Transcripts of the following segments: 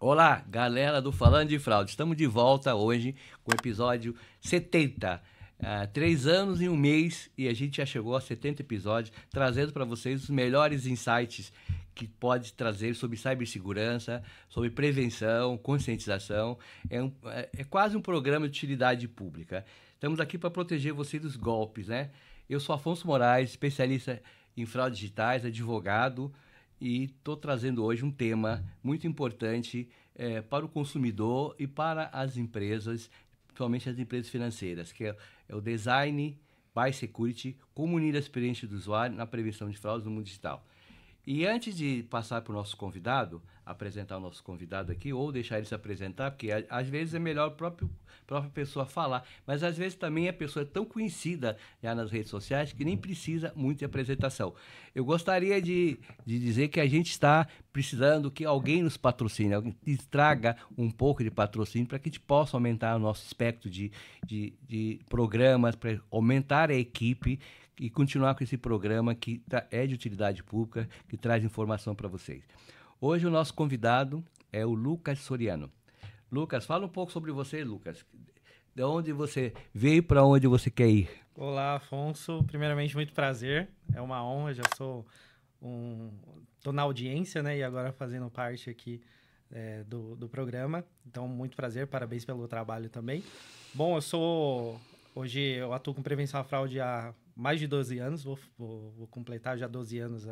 Olá, galera do Falando de Fraude. Estamos de volta hoje com o episódio 70. 3 anos e um mês e a gente já chegou a 70 episódios, trazendo para vocês os melhores insights que pode trazer sobre cibersegurança, sobre prevenção, conscientização. É quase um programa de utilidade pública. Estamos aqui para proteger você dos golpes, né? Eu sou Afonso Moraes, especialista em fraudes digitais, advogado, e estou trazendo hoje um tema muito importante para o consumidor e para as empresas, principalmente as empresas financeiras, que é o Design by Security, como unir a experiência do usuário na prevenção de fraudes no mundo digital. E antes de passar para o nosso convidado, apresentar o nosso convidado aqui, ou deixar ele se apresentar, porque às vezes é melhor a própria pessoa falar, mas às vezes também a pessoa é tão conhecida já nas redes sociais que nem precisa muito de apresentação. Eu gostaria de dizer que a gente está precisando que alguém nos patrocine, alguém traga um pouco de patrocínio para que a gente possa aumentar o nosso espectro de programas, para aumentar a equipe e continuar com esse programa que é de utilidade pública, que traz informação para vocês. Hoje o nosso convidado é o Lucas Soriano. Lucas, fala um pouco sobre você, Lucas. De onde você veio, para onde você quer ir? Olá, Afonso. Primeiramente, muito prazer. É uma honra, já tô na audiência, né? E agora fazendo parte aqui do programa. Então, muito prazer, parabéns pelo trabalho também. Bom, hoje eu atuo com prevenção à fraude há mais de 12 anos, vou completar já 12 anos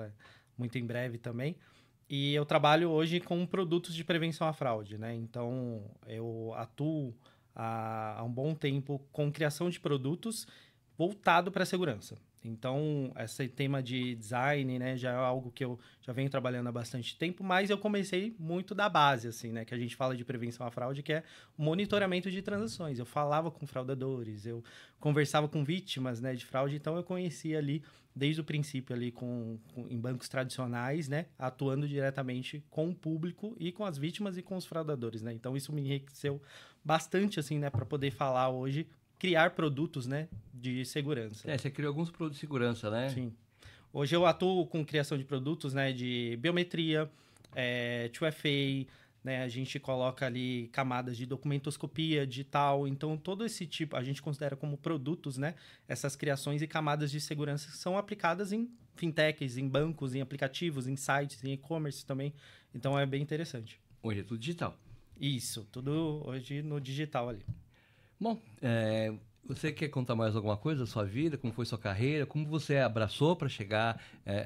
muito em breve também. E eu trabalho hoje com produtos de prevenção à fraude, né? Então, eu atuo há um bom tempo com criação de produtos voltado para a segurança. Então, esse tema de design, né, já é algo que eu já venho trabalhando há bastante tempo, mas eu comecei muito da base, assim, né, que a gente fala de prevenção à fraude, que é o monitoramento de transações. Eu falava com fraudadores, eu conversava com vítimas, né, de fraude, então eu conhecia ali, desde o princípio ali em bancos tradicionais, né, atuando diretamente com o público e com as vítimas e com os fraudadores, né. Então, isso me enriqueceu bastante, assim, né, para poder falar hoje, criar produtos, né, de segurança. Você criou alguns produtos de segurança, né? Sim. Hoje eu atuo com criação de produtos, né, de biometria, 2FA, né, a gente coloca ali camadas de documentoscopia digital, então todo esse tipo a gente considera como produtos, né, essas criações e camadas de segurança que são aplicadas em fintechs, em bancos, em aplicativos, em sites, em e-commerce também, então é bem interessante. Hoje é tudo digital. Isso, tudo hoje no digital ali. Bom, você quer contar mais alguma coisa da sua vida? Como foi sua carreira? Como você abraçou para chegar,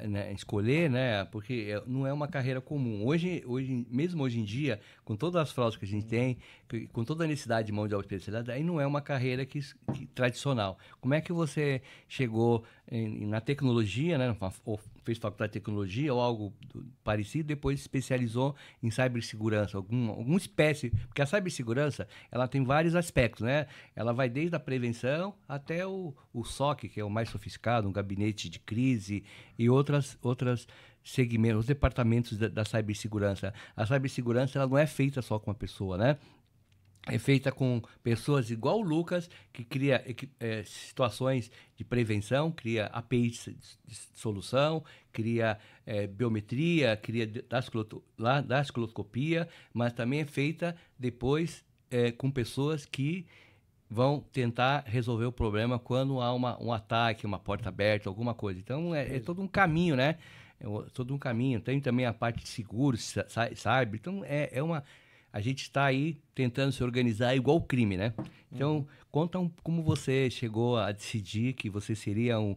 né, escolher, né? Porque não é uma carreira comum. Mesmo hoje em dia, com todas as fraudes que a gente tem, com toda a necessidade de mão de obra especializada, aí não é uma carreira tradicional. Como é que você chegou na tecnologia, né? Ou fez faculdade de tecnologia ou algo parecido, depois se especializou em cibersegurança, alguma espécie, porque a cibersegurança, ela tem vários aspectos, né? Ela vai desde a prevenção até o SOC, que é o mais sofisticado, um gabinete de crise e outras segmentos, os departamentos da cibersegurança. A cibersegurança, ela não é feita só com uma pessoa, né? É feita com pessoas igual o Lucas, que cria situações de prevenção, cria APIs de solução, cria biometria, cria dastiloscopia, mas também é feita depois com pessoas que vão tentar resolver o problema quando há um ataque, uma porta aberta, alguma coisa. Então, é todo um caminho, né? Todo um caminho. Tem também a parte de seguros, cyber. Então, a gente está aí tentando se organizar igual o crime, né? Então, conta como você chegou a decidir que você seria um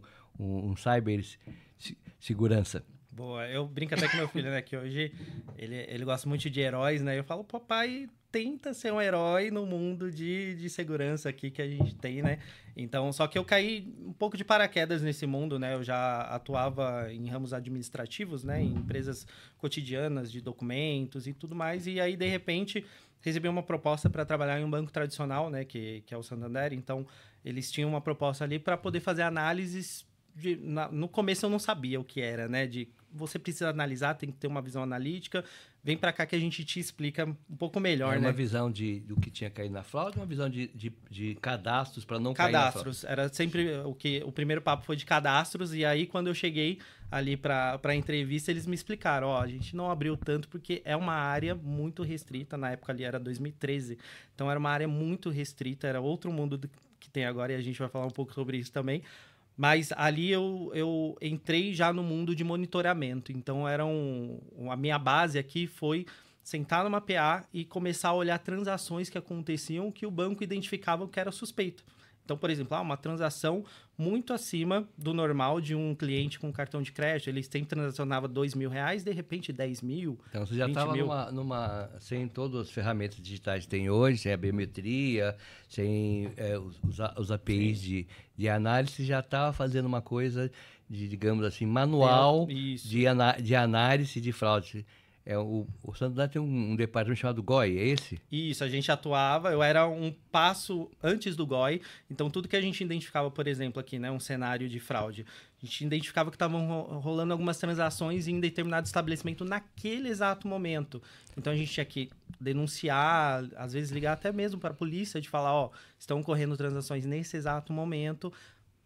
cibersegurança. Boa, eu brinco até com meu filho, né? Que hoje ele gosta muito de heróis, né? Eu falo, papai, tenta ser um herói no mundo de segurança aqui que a gente tem, né? Então, só que eu caí um pouco de paraquedas nesse mundo, né? Eu já atuava em ramos administrativos, né? Em empresas cotidianas de documentos e tudo mais. E aí, de repente, recebi uma proposta para trabalhar em um banco tradicional, né? Que é o Santander. Então, eles tinham uma proposta ali para poder fazer análises no começo eu não sabia o que era, né? De você precisa analisar, tem que ter uma visão analítica. Vem para cá que a gente te explica um pouco melhor, Era né? uma visão do que tinha caído na fraude, uma visão de cadastros para não cair na fraude. Cadastros. Era sempre o primeiro papo foi de cadastros, e aí quando eu cheguei ali para a entrevista, eles me explicaram, a gente não abriu tanto porque é uma área muito restrita, na época ali era 2013, então era uma área muito restrita, era outro mundo que tem agora, e a gente vai falar um pouco sobre isso também. Mas ali eu entrei já no mundo de monitoramento. Então, a minha base aqui foi sentar numa PA e começar a olhar transações que aconteciam que o banco identificava que era suspeito. Então, por exemplo, uma transação muito acima do normal de um cliente com cartão de crédito. Ele sempre transacionava R$2.000, de repente 10 mil. Então, você já estava sem todas as ferramentas digitais que tem hoje, sem a biometria, sem os APIs de análise, já estava fazendo uma coisa, digamos assim, manual de análise de fraude. O Santander tem um departamento chamado GOI, é esse? Isso, a gente atuava, eu era um passo antes do GOI, então tudo que a gente identificava, por exemplo, aqui, né, um cenário de fraude, a gente identificava que estavam rolando algumas transações em determinado estabelecimento naquele exato momento. Então a gente tinha que denunciar, às vezes ligar até mesmo para a polícia, de falar, estão ocorrendo transações nesse exato momento.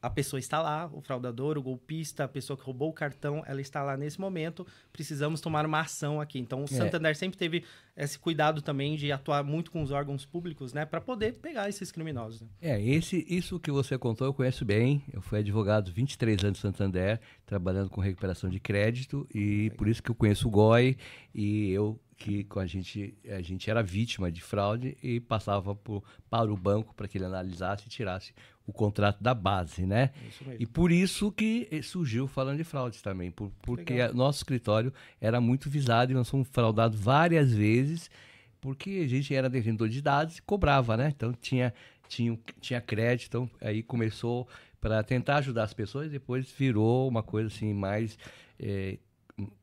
A pessoa está lá, o fraudador, o golpista, a pessoa que roubou o cartão, ela está lá nesse momento, precisamos tomar uma ação aqui. Então, o Santander sempre teve esse cuidado também de atuar muito com os órgãos públicos, né, para poder pegar esses criminosos. Né? Isso que você contou eu conheço bem. Eu fui advogado 23 anos no Santander, trabalhando com recuperação de crédito, e por isso que eu conheço o GOI, e a gente era vítima de fraude e passava para o banco para que ele analisasse e tirasse o contrato da base, né? Isso mesmo. E por isso que surgiu Falando de Fraudes também, porque nosso escritório era muito visado e nós fomos fraudados várias vezes, porque a gente era detentor de dados e cobrava, né? Então tinha crédito, então aí começou para tentar ajudar as pessoas, depois virou uma coisa assim mais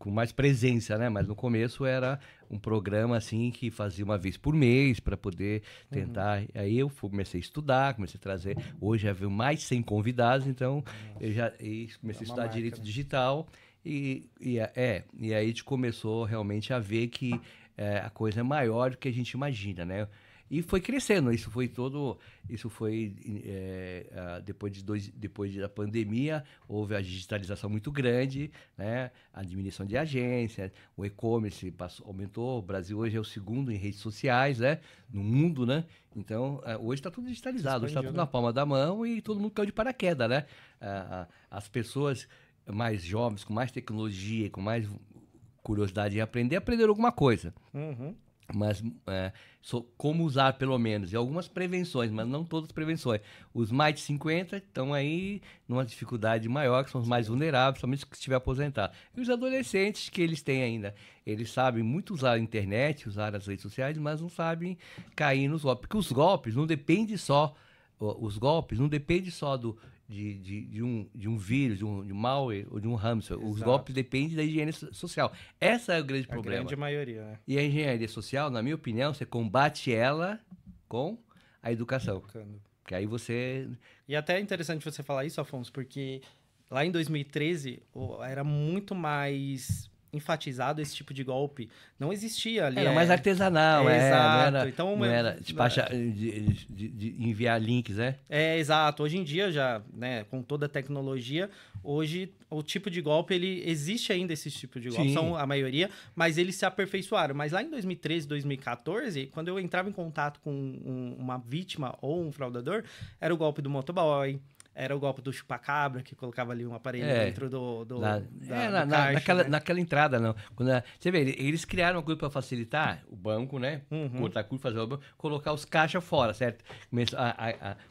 com mais presença, né? Mas no começo era um programa assim que fazia uma vez por mês para poder tentar. Aí eu comecei a estudar, comecei a trazer. Hoje já veio mais de 100 convidados, então eu já comecei a estudar direito digital e aí a gente começou realmente a ver que a coisa é maior do que a gente imagina, né? E foi crescendo, depois da pandemia, houve a digitalização muito grande, né? A diminuição de agências, o e-commerce aumentou, o Brasil hoje é o segundo em redes sociais, né? No mundo, né? Então, hoje está tudo digitalizado, hoje está tudo na palma da mão e todo mundo caiu de paraquedas, né? As pessoas mais jovens, com mais tecnologia, com mais curiosidade em aprender, aprenderam alguma coisa. Mas como usar, pelo menos, e algumas prevenções, mas não todas as prevenções. Os mais de 50 estão aí numa dificuldade maior, que são os mais vulneráveis, somente se estiver aposentado. E os adolescentes que eles têm ainda, eles sabem muito usar a internet, usar as redes sociais, mas não sabem cair nos golpes. Porque os golpes não dependem só de um vírus, de um malware ou de um ransomware. Exato. Os golpes dependem da higiene social. Essa é o grande problema. A grande maioria, né? E a engenharia social, na minha opinião, você combate ela com a educação. Que aí você... E até é interessante você falar isso, Afonso, porque lá em 2013 era muito mais enfatizado esse tipo de golpe. Não existia ali. Era mais artesanal, exato. Não era de enviar links, né? Exato. Hoje em dia, já, né, com toda a tecnologia, hoje o tipo de golpe, ele existe ainda esse tipo de golpe, são a maioria, mas eles se aperfeiçoaram. Mas lá em 2013, 2014, quando eu entrava em contato com uma vítima ou um fraudador, era o golpe do motoboy, era o golpe do chupacabra, que colocava ali um aparelho dentro do caixa, naquela entrada, não. Você vê, eles criaram uma coisa para facilitar o banco, né? Cortar curso, fazer o banco, colocar os caixas fora, certo?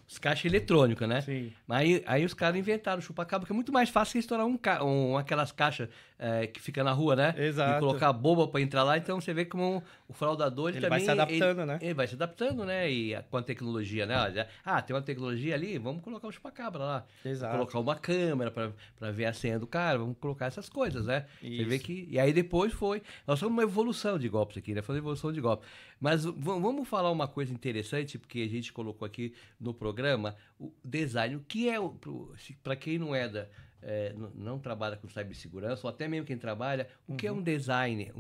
Os caixas eletrônicos, né? Sim. Aí os caras inventaram o chupacabra, que é muito mais fácil que estourar aquelas caixas que fica na rua, né? Exato. E colocar bomba para entrar lá. Então você vê como o fraudador ele também... vai se adaptando, né? Ele vai se adaptando, né? E com a tecnologia, né? Tem uma tecnologia ali, vamos colocar o chupacabra lá. Exato. Colocar uma câmera para ver a senha do cara, vamos colocar essas coisas, né? Isso. Você vê que... E aí depois nós somos uma evolução de golpes aqui, né? Falando evolução de golpes. Mas vamos falar uma coisa interessante, porque a gente colocou aqui no programa o design. O que é, para quem não é não trabalha com cibersegurança, ou até mesmo quem trabalha, o que é um design,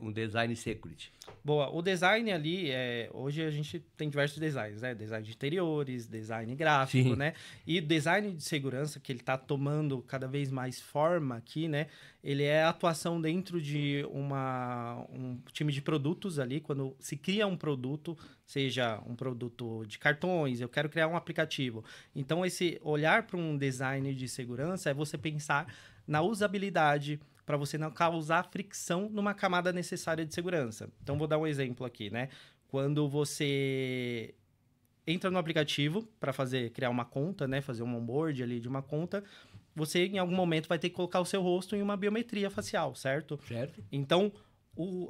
um design security? Boa, o design ali, hoje a gente tem diversos designs, né? Design de interiores, design gráfico, Sim. né? E o design de segurança, que ele está tomando cada vez mais forma aqui, né? Ele é a atuação dentro de um time de produtos ali, quando se cria um produto, seja um produto de cartões, eu quero criar um aplicativo. Então, esse olhar para um design de segurança é você pensar na usabilidade, para você não causar fricção numa camada necessária de segurança. Então, vou dar um exemplo aqui, né? Quando você entra no aplicativo para criar uma conta, né? Fazer um onboard ali de uma conta, você em algum momento vai ter que colocar o seu rosto em uma biometria facial, certo? Certo. Então,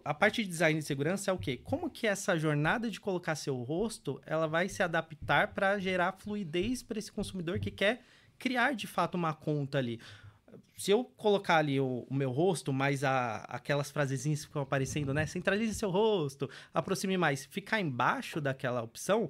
a parte de design de segurança é o quê? Como que essa jornada de colocar seu rosto, ela vai se adaptar para gerar fluidez para esse consumidor que quer criar de fato uma conta ali. Se eu colocar ali o meu rosto, mais aquelas frasezinhas que ficam aparecendo, né? Centralize seu rosto, aproxime mais. Ficar embaixo daquela opção,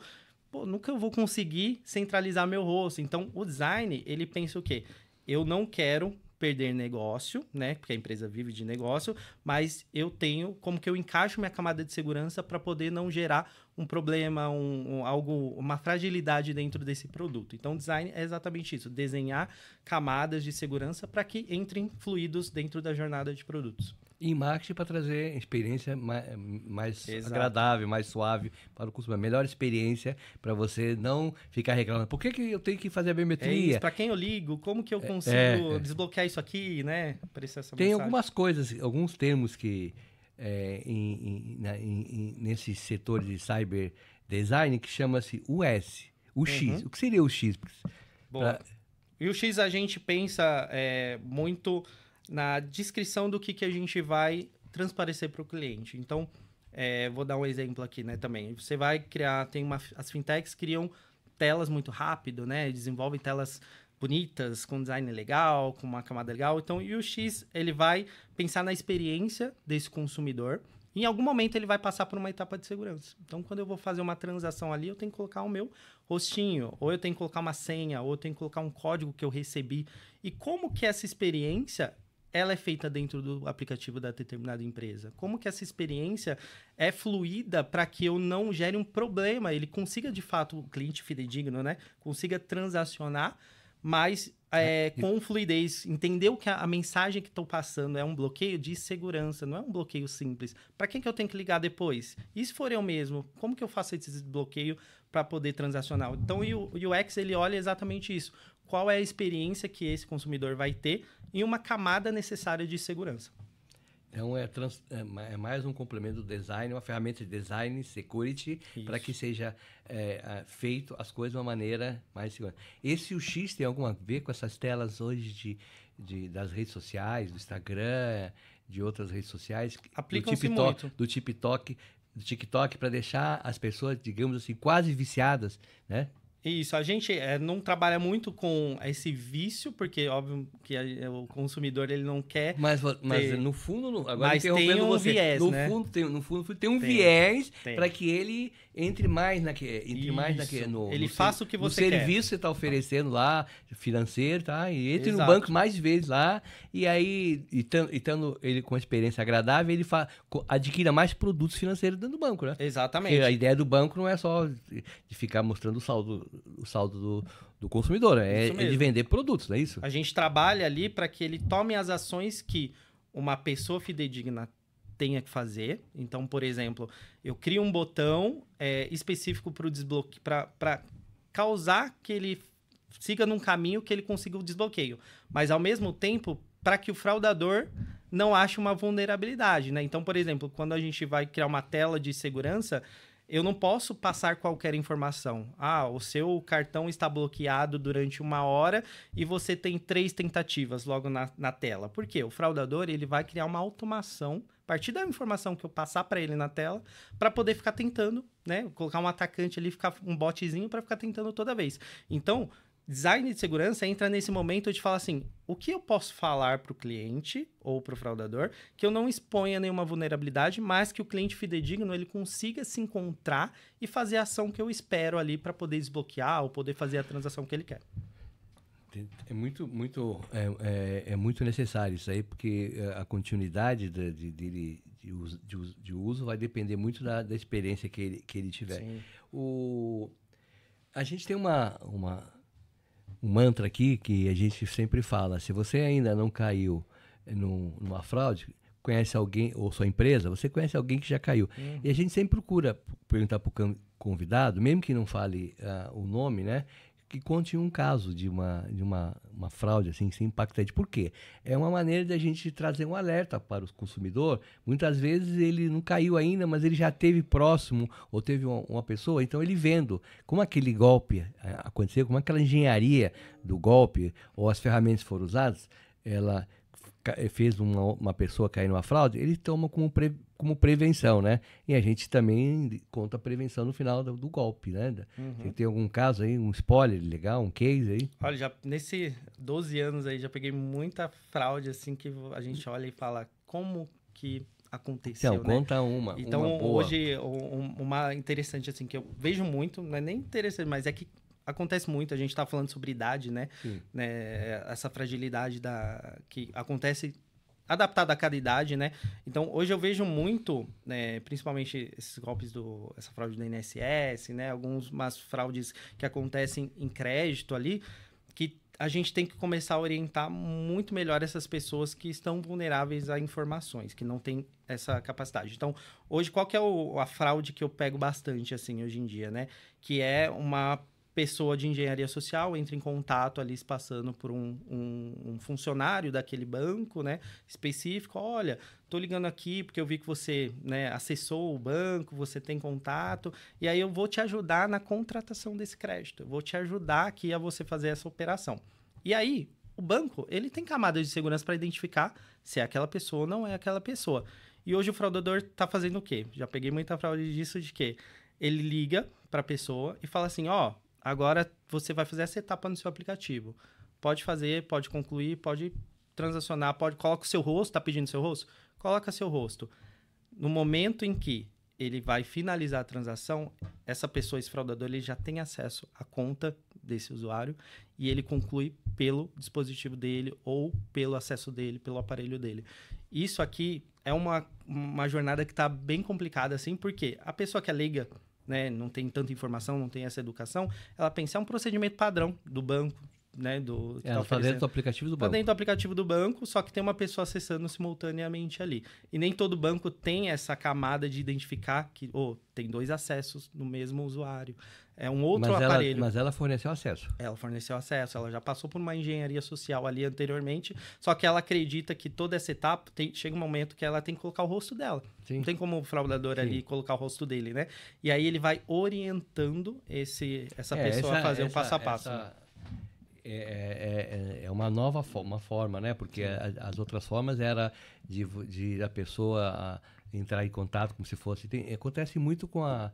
nunca eu vou conseguir centralizar meu rosto. Então, o design, ele pensa o quê? Eu não quero perder negócio, né? Porque a empresa vive de negócio, mas eu tenho como que eu encaixo minha camada de segurança para poder não gerar um problema, uma fragilidade dentro desse produto. Então, design é exatamente isso, desenhar camadas de segurança para que entrem fluidos dentro da jornada de produtos. E marketing para trazer experiência mais agradável, mais suave para o consumidor. Melhor experiência para você não ficar reclamando. Por que eu tenho que fazer a biometria? Para quem eu ligo? Como que eu consigo desbloquear isso aqui, né? Tem algumas coisas, alguns termos que nesse setor de cyber design que chama-se US. O X. O que seria o X? E o X a gente pensa muito na descrição do que a gente vai transparecer para o cliente. Então, vou dar um exemplo aqui, né, também. Você vai criar, as fintechs criam telas muito rápido, né? Desenvolvem telas bonitas, com design legal, com uma camada legal. Então, o UX, ele vai pensar na experiência desse consumidor. Em algum momento, ele vai passar por uma etapa de segurança. Então, quando eu vou fazer uma transação ali, eu tenho que colocar o meu rostinho, ou eu tenho que colocar uma senha, ou eu tenho que colocar um código que eu recebi. E como que essa experiência ela é feita dentro do aplicativo da determinada empresa? Como que essa experiência é fluida para que eu não gere um problema? Ele consiga, de fato, o cliente fidedigno, né? Consiga transacionar, mas com fluidez. Entender que a mensagem que estou passando é um bloqueio de segurança, não é um bloqueio simples. Para quem que eu tenho que ligar depois? E se for eu mesmo, como que eu faço esse desbloqueio para poder transacionar? Então, o UX, ele olha exatamente isso. Qual é a experiência que esse consumidor vai ter em uma camada necessária de segurança. Então, é mais um complemento do design, uma ferramenta de design, security, para que seja feito as coisas de uma maneira mais segura. Esse UX tem alguma a ver com essas telas hoje das redes sociais, do Instagram, de outras redes sociais? Aplicam-se muito. Do TikTok, para deixar as pessoas, digamos assim, quase viciadas, né? Isso, a gente não trabalha muito com esse vício, porque óbvio que o consumidor ele não quer. Mas no fundo, agora mas tem um viés, no né? fundo tem um viés para que ele entre mais ele faça o que você quer. No serviço que você está oferecendo lá, financeiro, tá? E entre Exato. no banco mais vezes lá, e aí, estando ele com uma experiência agradável, ele adquira mais produtos financeiros dentro do banco, né? Exatamente. Porque a ideia do banco não é só de ficar mostrando o saldo do consumidor, é de vender produtos, não é isso? A gente trabalha ali para que ele tome as ações que uma pessoa fidedigna tenha que fazer. Então, por exemplo, eu crio um botão específico para o desbloqueio, para causar que ele siga num caminho que ele consiga o desbloqueio. Mas, ao mesmo tempo, para que o fraudador não ache uma vulnerabilidade, né? Então, por exemplo, quando a gente vai criar uma tela de segurança, eu não posso passar qualquer informação. O seu cartão está bloqueado durante 1 hora e você tem 3 tentativas logo na tela. Por quê? O fraudador ele vai criar uma automação a partir da informação que eu passar para ele na tela, para poder ficar tentando, né? Colocar um atacante ali, ficar um botzinho para ficar tentando toda vez. Então, design de segurança entra nesse momento de falar assim, o que eu posso falar para o cliente ou para o fraudador que eu não exponha nenhuma vulnerabilidade, mas que o cliente fidedigno ele consiga se encontrar e fazer a ação que eu espero ali para poder desbloquear ou poder fazer a transação que ele quer. É muito necessário isso aí, porque a continuidade de uso vai depender muito da experiência que ele tiver. Sim. A gente tem um mantra aqui que a gente sempre fala: se você ainda não caiu numa fraude, conhece alguém, ou sua empresa, você conhece alguém que já caiu. E a gente sempre procura perguntar para o convidado, mesmo que não fale o nome, né? Que conte um caso de uma fraude assim impactante. Por quê? É uma maneira de a gente trazer um alerta para o consumidor. Muitas vezes ele não caiu ainda, mas ele já esteve próximo ou teve uma pessoa, então ele vendo como aquele golpe aconteceu, como aquela engenharia do golpe ou as ferramentas foram usadas, ela fez uma pessoa cair numa fraude, ele toma como prevenção, né? E a gente também conta a prevenção no final do golpe, né? Você tem algum caso aí, um spoiler legal, um case aí? Olha, já nesse 12 anos aí, já peguei muita fraude, assim, que a gente olha e fala, como que aconteceu, Então, né? conta Então, uma boa. hoje, uma interessante, assim, que eu vejo muito, não é nem interessante, mas é que acontece muito, a gente tá falando sobre idade, né? Sim. Essa fragilidade que acontece adaptada a cada idade, né? Então, hoje eu vejo muito, né, principalmente esses golpes essa fraude do INSS, né? Algumas fraudes que acontecem em crédito ali, que a gente tem que começar a orientar muito melhor essas pessoas que estão vulneráveis a informações, que não têm essa capacidade. Então, hoje, qual que é a fraude que eu pego bastante, assim, hoje em dia, né? Que é uma pessoa de engenharia social entra em contato ali, se passando por um funcionário daquele banco, né, específico. Olha, tô ligando aqui porque eu vi que você, né, acessou o banco, você tem contato, e aí eu vou te ajudar na contratação desse crédito. Eu vou te ajudar aqui a você fazer essa operação. E aí, o banco, ele tem camadas de segurança para identificar se é aquela pessoa ou não é aquela pessoa. E hoje o fraudador tá fazendo o quê? Já peguei muita fraude disso, de que ele liga para a pessoa e fala assim, agora você vai fazer essa etapa no seu aplicativo. Pode fazer, pode concluir, pode transacionar, coloca o seu rosto, tá pedindo seu rosto? Coloca seu rosto. No momento em que ele vai finalizar a transação, essa pessoa, esse fraudador, ele já tem acesso à conta desse usuário e ele conclui pelo dispositivo dele ou pelo acesso dele, pelo aparelho dele. Isso aqui é uma jornada que está bem complicada, assim, porque a pessoa que é leiga, né, não tem tanta informação, não tem essa educação, ela pensa, é um procedimento padrão do banco, né? Ela está dentro do aplicativo do banco. Está dentro do aplicativo do banco, só que tem uma pessoa acessando simultaneamente ali. E nem todo banco tem essa camada de identificar que tem dois acessos no mesmo usuário. É um outro aparelho. Mas ela forneceu acesso. Ela forneceu acesso, ela já passou por uma engenharia social ali anteriormente, só que ela acredita que toda essa etapa, chega um momento que ela tem que colocar o rosto dela. Sim. Não tem como o fraudador ali colocar o rosto dele, né? E aí ele vai orientando essa pessoa a fazer o passo a passo. É uma nova forma, né? Porque as outras formas era de a pessoa entrar em contato como se fosse... acontece muito com as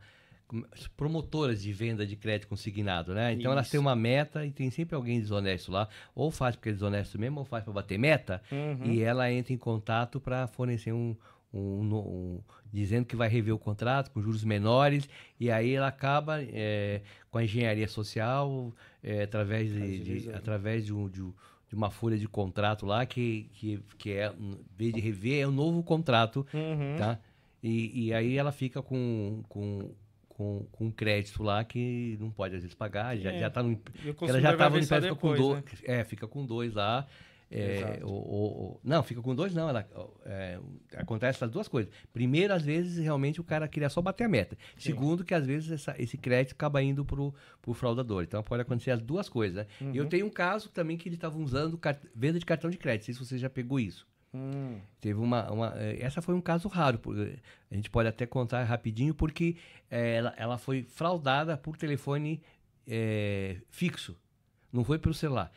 promotoras de venda de crédito consignado, né? Então elas têm uma meta e tem sempre alguém desonesto lá, ou faz porque é desonesto mesmo, ou faz para bater meta, e ela entra em contato para fornecer dizendo que vai rever o contrato com juros menores, e aí ela acaba com a engenharia social, através de uma folha de contrato lá, que é, em vez de rever, é um novo contrato, tá? E aí ela fica com crédito lá que não pode às vezes pagar, já tá ela já estava no empréstimo com dois, né? Fica com dois lá. Não, fica com dois não. Acontece as duas coisas. Primeiro, às vezes, realmente o cara queria só bater a meta. Sim. Segundo, que às vezes esse crédito acaba indo pro fraudador. Então pode acontecer as duas coisas, né? Eu tenho um caso também que eles estavam usando venda de cartão de crédito. Não sei se você já pegou isso. Teve essa foi um caso raro. A gente pode até contar rapidinho, porque ela foi fraudada por telefone fixo. Não foi pelo celular.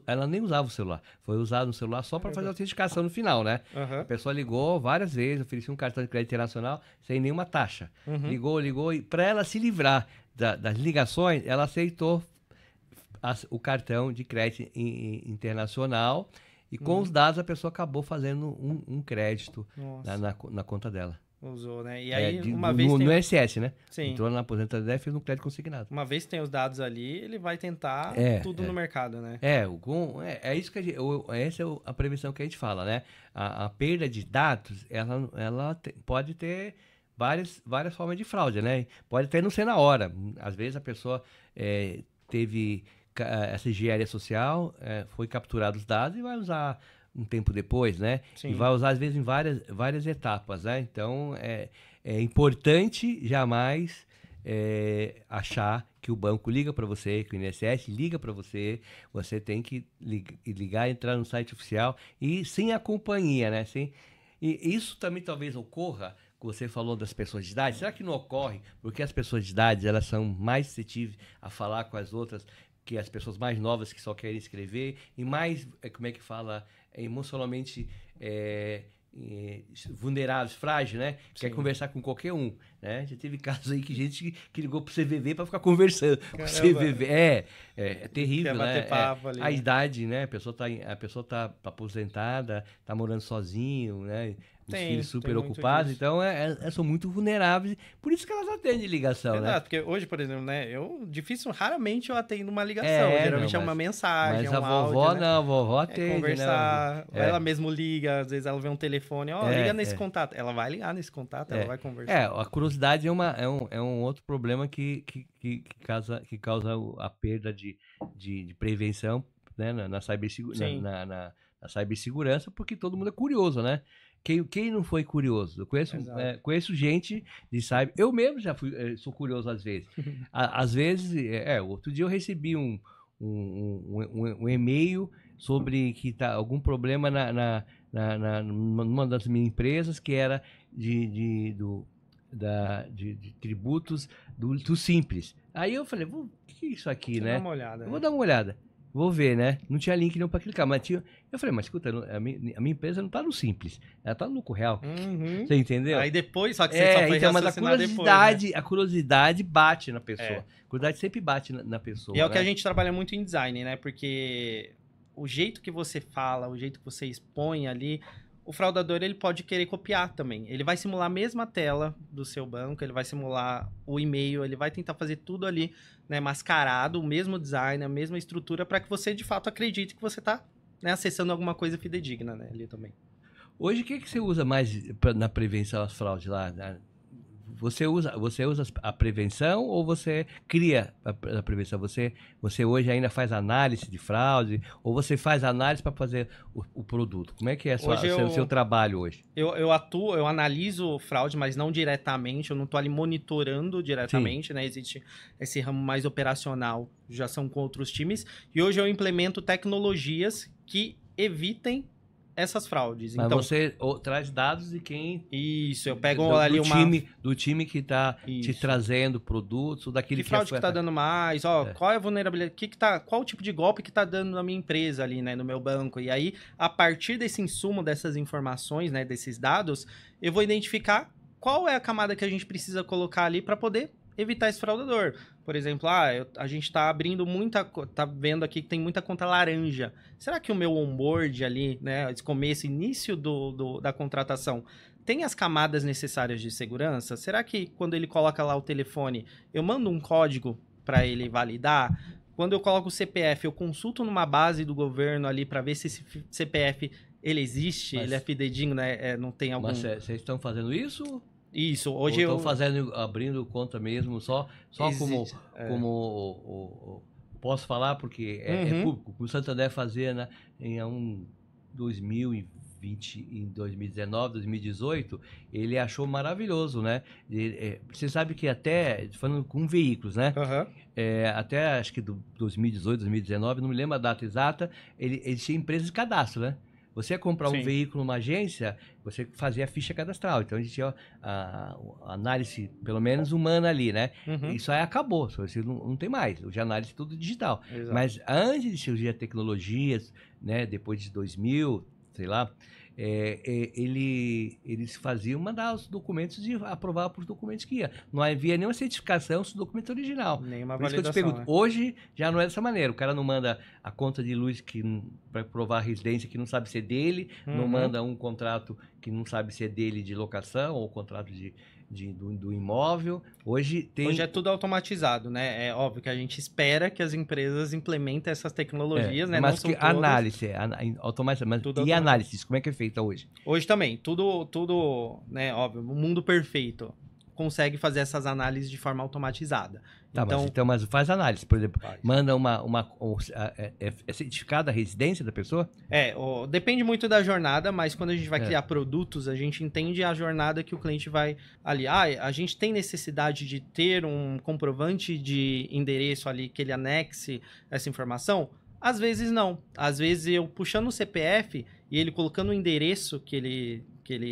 Ela nem usava o celular. Foi usado no celular só para fazer a autenticação no final, né? A pessoa ligou várias vezes, oferecia um cartão de crédito internacional sem nenhuma taxa. Ligou. E para ela se livrar das ligações, ela aceitou o cartão de crédito internacional. E com os dados a pessoa acabou fazendo um crédito na conta dela. Usou, né? E aí, uma no, vez no tem... SS, né? Sim. Entrou na aposentadoria e fez um crédito consignado. Uma vez tem os dados ali, ele vai tentar tudo no mercado, né? É isso que essa é a prevenção que a gente fala, né? A perda de dados, ela pode ter várias formas de fraude, né? Pode até não ser na hora. Às vezes a pessoa teve essa engenharia social, foi capturado os dados e vai usar um tempo depois, né? Sim. E vai usar, às vezes, em várias etapas, né? Então, é importante jamais achar que o banco liga para você, que o INSS liga para você, você tem que ligar, entrar no site oficial e sem a companhia, né? E isso também talvez ocorra, que você falou das pessoas de idade, será que não ocorre porque as pessoas de idade elas são mais suscetíveis a falar com as outras que as pessoas mais novas que só querem escrever e mais, como é que fala, emocionalmente vulneráveis, frágeis, né? Sim. Quer conversar com qualquer um, né? Já teve casos aí que gente que ligou pro CVV para ficar conversando. Caramba. Com o CVV é terrível, quer né? Bater papo ali, a idade, né? A pessoa tá aposentada, tá morando sozinho, né? Os filhos super ocupados, então são muito vulneráveis, por isso que elas atendem ligação, exato, né? Porque hoje, por exemplo, né, raramente eu atendo uma ligação, geralmente é uma mensagem, mas um a vovó áudio, né? A vovó atende, conversar, né? Ela mesmo liga, às vezes ela vê um telefone, liga nesse contato, ela vai ligar nesse contato, ela vai conversar. A curiosidade é um outro problema que causa a perda de prevenção, né, na cibersegurança, porque todo mundo é curioso, né? Quem não foi curioso? Eu conheço gente de cyber. Eu mesmo já sou curioso às vezes. Às vezes, outro dia eu recebi um e-mail sobre que tá algum problema numa das minhas empresas que era de tributos do Simples. Aí eu falei, o que é isso aqui, né? Eu vou dar uma olhada. Vou ver, né? Não tinha link não para clicar, mas tinha... Eu falei, mas escuta, a minha empresa não tá no Simples, ela tá no Lucro Real. Você entendeu? Aí depois, só que você só foi então, mas a curiosidade bate na pessoa. A curiosidade sempre bate na pessoa. E é o que a gente trabalha muito em design, né? Porque o jeito que você fala, o jeito que você expõe ali, o fraudador ele pode querer copiar também. Ele vai simular a mesma tela do seu banco, ele vai simular o e-mail, ele vai tentar fazer tudo ali, né, mascarado, o mesmo design, a mesma estrutura, para que você de fato acredite que você está, né, acessando alguma coisa fidedigna, né, ali também. Hoje, o que você usa mais na prevenção às fraudes lá? Você usa a prevenção ou você cria a prevenção? Você hoje ainda faz análise de fraude ou você faz análise para fazer o produto? Como é que é o seu trabalho hoje? Eu analiso fraude, mas não diretamente, eu não estou ali monitorando diretamente, né? Existe esse ramo mais operacional, já são com outros times. E hoje eu implemento tecnologias que evitem essas fraudes. Mas então, você traz dados de quem... Isso, eu pego ali do time que está te trazendo produtos, daquele que fraude que está dando mais, qual é a vulnerabilidade, qual o tipo de golpe que está dando na minha empresa ali, né, no meu banco. E aí, a partir desse insumo, dessas informações, né, desses dados, eu vou identificar qual é a camada que a gente precisa colocar ali para poder evitar esse fraudador. Por exemplo, a gente está abrindo tá vendo aqui que tem muita conta laranja. Será que o meu onboard ali, né, esse começo, início da contratação, tem as camadas necessárias de segurança? Será que quando ele coloca lá o telefone, eu mando um código para ele validar? Quando eu coloco o CPF, eu consulto numa base do governo ali para ver se esse CPF ele existe, ele é fidedigno, né? Não tem algum... Mas vocês estão fazendo isso? Isso, hoje eu estou abrindo conta mesmo, só posso falar porque é público. O Santander fazia em 2020, em 2019, 2018, ele achou maravilhoso, né? Você sabe que até, falando com veículos, né? Até acho que do 2018, 2019, não me lembro a data exata, ele tinha empresas de cadastro, né? Você ia comprar um veículo numa agência, você fazia a ficha cadastral. Então, a gente tinha a análise, pelo menos, humana ali, né? Isso aí acabou. Você não tem mais. Hoje a análise é tudo digital. Exato. Mas antes de surgir as tecnologias, né? Depois de 2000, sei lá, eles faziam mandar os documentos e aprovar por documentos que ia. Não havia nenhuma certificação se o documento original. Nenhuma Por isso que eu te validação, pergunto, né? hoje já não é dessa maneira. O cara não manda a conta de luz para provar a residência que não sabe ser dele, não manda um contrato que não sabe se é dele de locação ou contrato do imóvel. Hoje é tudo automatizado, né? É óbvio que a gente espera que as empresas implementem essas tecnologias, né? Mas não que são todas. análise, automática, mas Tudo e automatizado. análise, como é que é feita hoje? Hoje também, tudo, né? Óbvio, o mundo perfeito consegue fazer essas análises de forma automatizada. Tá, mas faz análise, por exemplo, manda é certificada a residência da pessoa? Depende muito da jornada, mas quando a gente vai criar produtos, a gente entende a jornada que o cliente vai ali. A gente tem necessidade de ter um comprovante de endereço ali que ele anexe essa informação? Às vezes não. Às vezes eu puxando o CPF e ele colocando o endereço que ele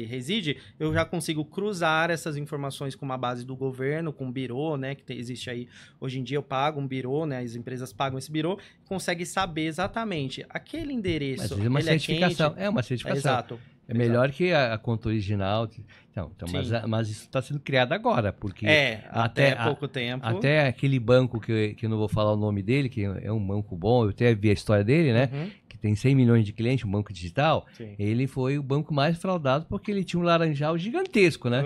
reside, eu já consigo cruzar essas informações com uma base do governo, com um birô, né, que existe aí. Hoje em dia eu pago um birô, né, as empresas pagam esse birô, consegue saber exatamente aquele endereço. Mas é uma certificação. É uma certificação. Exato. É melhor que a conta original. Então, mas isso está sendo criado agora, porque até pouco tempo. Até aquele banco que eu não vou falar o nome dele, que é um banco bom, eu até vi a história dele, né? Que tem 100 milhões de clientes, um banco digital. Sim. Ele foi o banco mais fraudado porque ele tinha um laranjal gigantesco, né?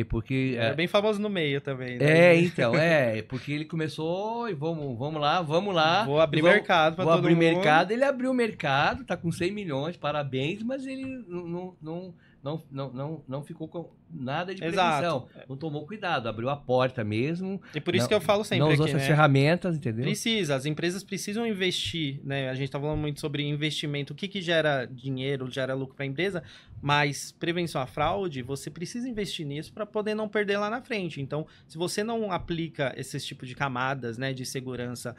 Porque é bem famoso no meio também. Né? Porque ele começou e vamos lá. Vou abrir mercado para todo mundo. Vou abrir mercado. Ele abriu o mercado, tá com 100 milhões, parabéns, mas ele não ficou com nada de prevenção. Não tomou cuidado, abriu a porta mesmo. E por isso que eu falo sempre não usou essas ferramentas, entendeu? As empresas precisam investir, né? A gente tá falando muito sobre investimento, o que gera dinheiro, gera lucro para a empresa, mas prevenção à fraude, você precisa investir nisso para poder não perder lá na frente. Então, se você não aplica esses tipos de camadas, né, de segurança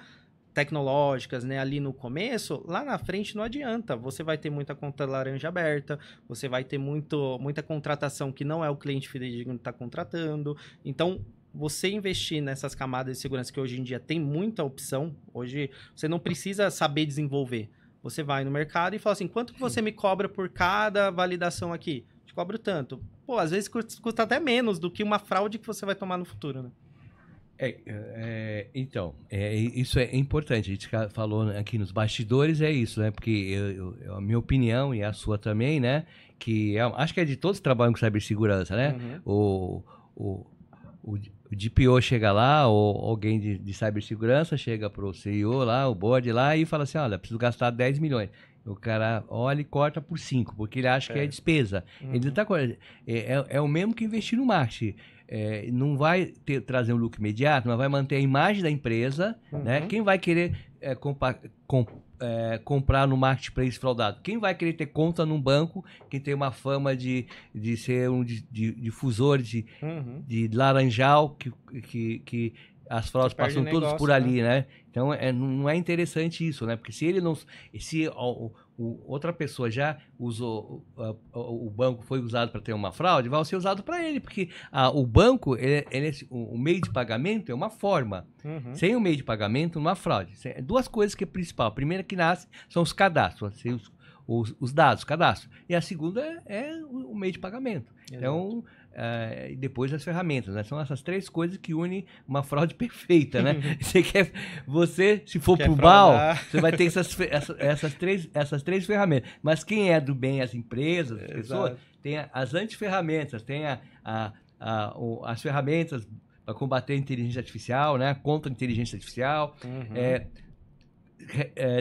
tecnológicas, né, ali no começo, lá na frente não adianta. Você vai ter muita conta laranja aberta, você vai ter muita contratação que não é o cliente fidedigno que está contratando. Então, você investir nessas camadas de segurança que hoje em dia tem muita opção, hoje você não precisa saber desenvolver. Você vai no mercado e fala assim, quanto que você me cobra por cada validação aqui? Te cobro tanto. Pô, às vezes custa até menos do que uma fraude que você vai tomar no futuro, né? Então, isso é importante. A gente falou aqui nos bastidores, é isso, né? Porque a minha opinião e a sua também, né? Que acho que é de todos que trabalham com cibersegurança, né? O DPO chega lá, ou alguém de cibersegurança chega pro CEO lá, o board lá, e fala assim, olha, preciso gastar 10 milhões. O cara olha e corta por 5, porque ele acha que é despesa. Ele tá, é o mesmo que investir no marketing. Não vai trazer um lucro imediato, mas vai manter a imagem da empresa, né? Quem vai querer comprar no marketplace fraudado? Quem vai querer ter conta num banco que tem uma fama de ser um difusor de laranjal, que as fraudes passam todas por ali, né? Então, não é interessante isso, né? Porque se ele não... Se outra pessoa já usou... O banco foi usado para ter uma fraude, vai ser usado para ele, porque o banco, o meio de pagamento é uma forma. Sem o meio de pagamento, não há fraude. Duas coisas que é principal. A primeira que nasce são os cadastros, os dados, o cadastro. E a segunda é o meio de pagamento. Exato. Então... e depois as ferramentas, né? São essas três coisas que unem uma fraude perfeita, né? Se for pro mal, você vai ter essas três ferramentas. Mas quem é do bem, as empresas, as pessoas, tem as antiferramentas, tem as ferramentas para combater a inteligência artificial, né? Contra a inteligência artificial.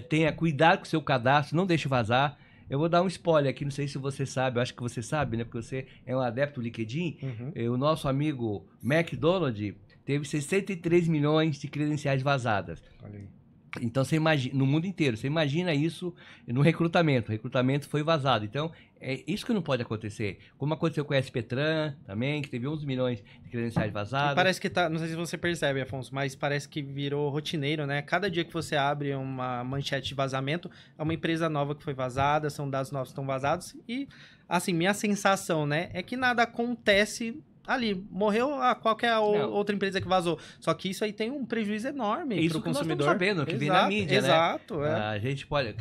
Tenha cuidado com o seu cadastro, não deixe vazar. Eu vou dar um spoiler aqui, não sei se você sabe, eu acho que você sabe, né? Porque você é um adepto do LinkedIn. O nosso amigo McDonald teve 63 milhões de credenciais vazadas. Olha aí. Então, você imagina, no mundo inteiro, você imagina isso no recrutamento. O recrutamento foi vazado. Então, é isso que não pode acontecer. Como aconteceu com a SPTran também, que teve 11 milhões de credenciais vazadas. E parece que não sei se você percebe, Afonso, mas parece que virou rotineiro, né? Cada dia que você abre uma manchete de vazamento, é uma empresa nova que foi vazada, são dados novos que estão vazados. E, assim, minha sensação, né, é que nada acontece ali, morreu qualquer Não. outra empresa que vazou. Só que isso aí tem um prejuízo enorme Isso para o que nós consumidor. estamos sabendo, que vem na mídia, exato, né? A gente pode...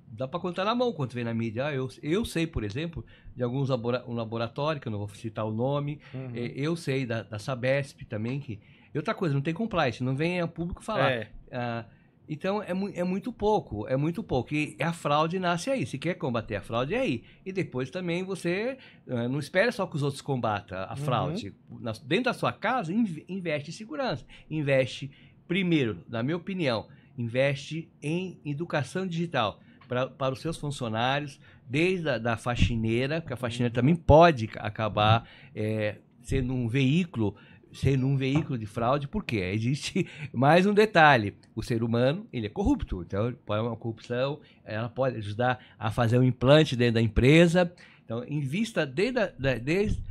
Dá para contar na mão quando vem na mídia. Eu sei, por exemplo, de alguns um laboratório, que eu não vou citar o nome, eu sei da Sabesp também, que... E outra coisa, não tem compliance, não vem a público falar. Então, é muito pouco. E a fraude nasce aí. Se quer combater a fraude, é aí. E depois também você não espera só que os outros combatam a fraude. Dentro da sua casa, investe em segurança. Investe, primeiro, na minha opinião, investe em educação digital para os seus funcionários, desde a faxineira, porque a faxineira também pode acabar sendo um veículo de fraude, porque existe mais um detalhe: o ser humano, ele é corrupto, então pode uma corrupção, ela pode ajudar a fazer um implante dentro da empresa. Então invista desde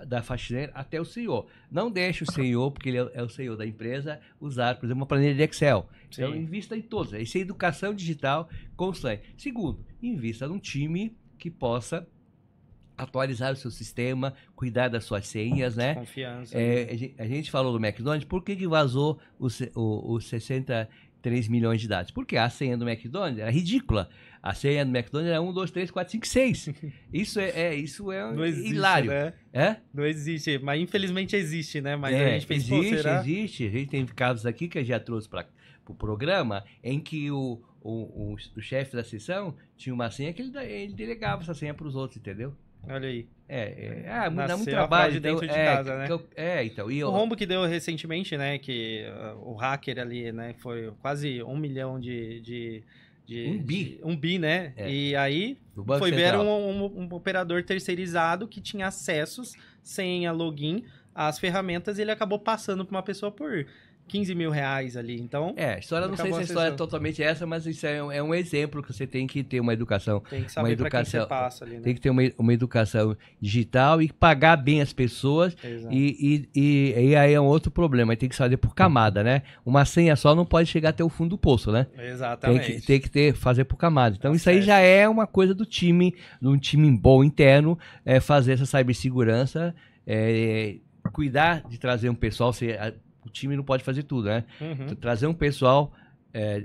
da faxineira até o CEO. Não deixe o CEO, porque ele é o CEO da empresa, usar, por exemplo, uma planilha de Excel. Sim. Então invista em todos. Isso é educação digital constante. Segundo, invista num time que possa atualizar o seu sistema, cuidar das suas senhas, né? Confiança. A gente falou do McDonald's, por que vazou os 63 milhões de dados? Porque a senha do McDonald's era ridícula. A senha do McDonald's era 1, 2, 3, 4, 5, 6. Isso é não existe, hilário. Né? Não existe, mas infelizmente existe, né? Mas a gente pensa, existe. A gente tem casos aqui que eu já trouxe para o programa, em que o chefe da seção tinha uma senha que ele delegava essa senha para os outros, entendeu? Olha aí. Dá muito trabalho dentro de casa, né? Então. O rombo que deu recentemente, né? Que o hacker ali, né? Foi quase 1 milhão de um bi, né? E aí foi ver um operador terceirizado que tinha acessos, senha, login, às ferramentas, e ele acabou passando para uma pessoa por 15 mil reais ali, então... a história, não sei se a história é totalmente essa, mas isso é um exemplo que você tem que ter uma educação. Tem que saber para quem você passa ali, né? Tem que ter uma educação digital e pagar bem as pessoas. E aí é um outro problema, tem que fazer por camada, né? Uma senha só não pode chegar até o fundo do poço, né? Exatamente. Tem que fazer por camada. Então isso aí já é uma coisa do time, de um time bom interno, fazer essa cibersegurança, cuidar de trazer um pessoal... O time não pode fazer tudo, né? Trazer um pessoal,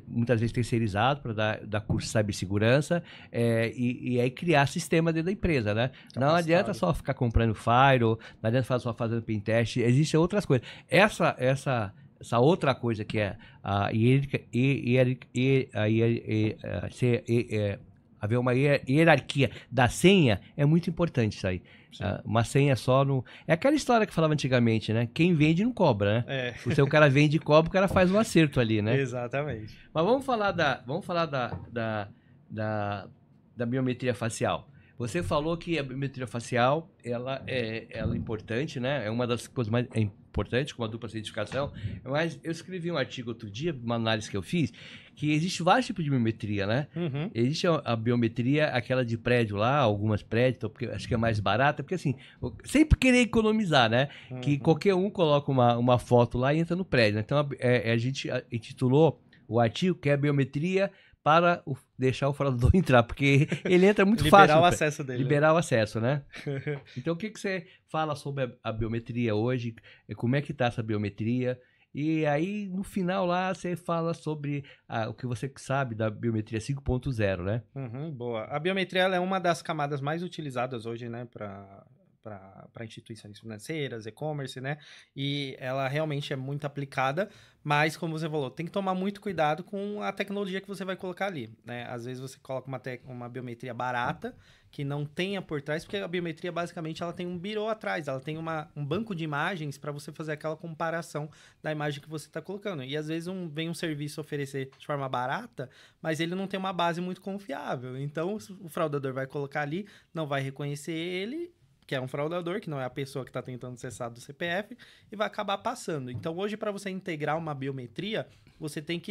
muitas vezes terceirizado, para dar curso de cibersegurança, e aí criar sistema dentro da empresa, né? Não adianta só ficar comprando firewall, não adianta só fazendo pentest, existem outras coisas. Essa outra coisa que é haver uma hierarquia da senha é muito importante isso aí. Uma senha só no... É aquela história que falava antigamente, né? Quem vende não cobra, né? Se o cara vende e cobra, o cara faz um acerto ali, né? Exatamente. Mas vamos falar da biometria facial. Você falou que a biometria facial, ela é importante, né? É uma das coisas mais importantes, com a dupla certificação. Mas eu escrevi um artigo outro dia, uma análise que eu fiz, que existe vários tipos de biometria, né? Existe a biometria, aquela de prédio lá, algumas prédios, porque acho que é mais barata, porque assim, sempre querer economizar, né? Que qualquer um coloca uma foto lá e entra no prédio, né? Então a gente intitulou o artigo que é a biometria para deixar o fraudador entrar, porque ele entra muito fácil. Liberar o acesso dele. Liberar o acesso, né? Então, o que você fala sobre a biometria hoje? Como é que está essa biometria? E aí, no final lá, você fala sobre o que você sabe da biometria 5.0, né? Boa. A biometria ela é uma das camadas mais utilizadas hoje, né, para instituições financeiras, e-commerce, né? E ela realmente é muito aplicada, mas, como você falou, tem que tomar muito cuidado com a tecnologia que você vai colocar ali, né? Às vezes você coloca uma biometria barata, que não tenha por trás, porque a biometria, basicamente, ela tem um birô atrás, ela tem um banco de imagens para você fazer aquela comparação da imagem que você está colocando. E, às vezes, vem um serviço oferecer de forma barata, mas ele não tem uma base muito confiável. Então, o fraudador vai colocar ali, não vai reconhecer ele, que é um fraudador, que não é a pessoa que está tentando acessar do CPF, e vai acabar passando. Então, hoje, para você integrar uma biometria, você tem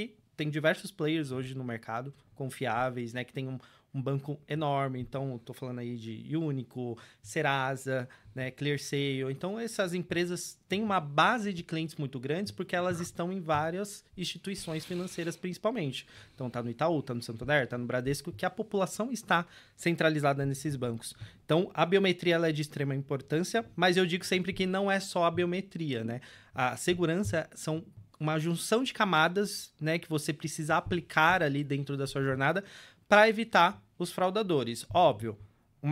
diversos players hoje no mercado, confiáveis, né, que tem um banco enorme. Então, estou falando aí de Único, Serasa, né, ClearSale. Então, essas empresas têm uma base de clientes muito grandes porque elas estão em várias instituições financeiras, principalmente. Então, está no Itaú, está no Santander, está no Bradesco, que a população está centralizada nesses bancos. Então, a biometria ela é de extrema importância, mas eu digo sempre que não é só a biometria, né? A segurança são uma junção de camadas, né, que você precisa aplicar ali dentro da sua jornada para evitar os fraudadores. Óbvio, um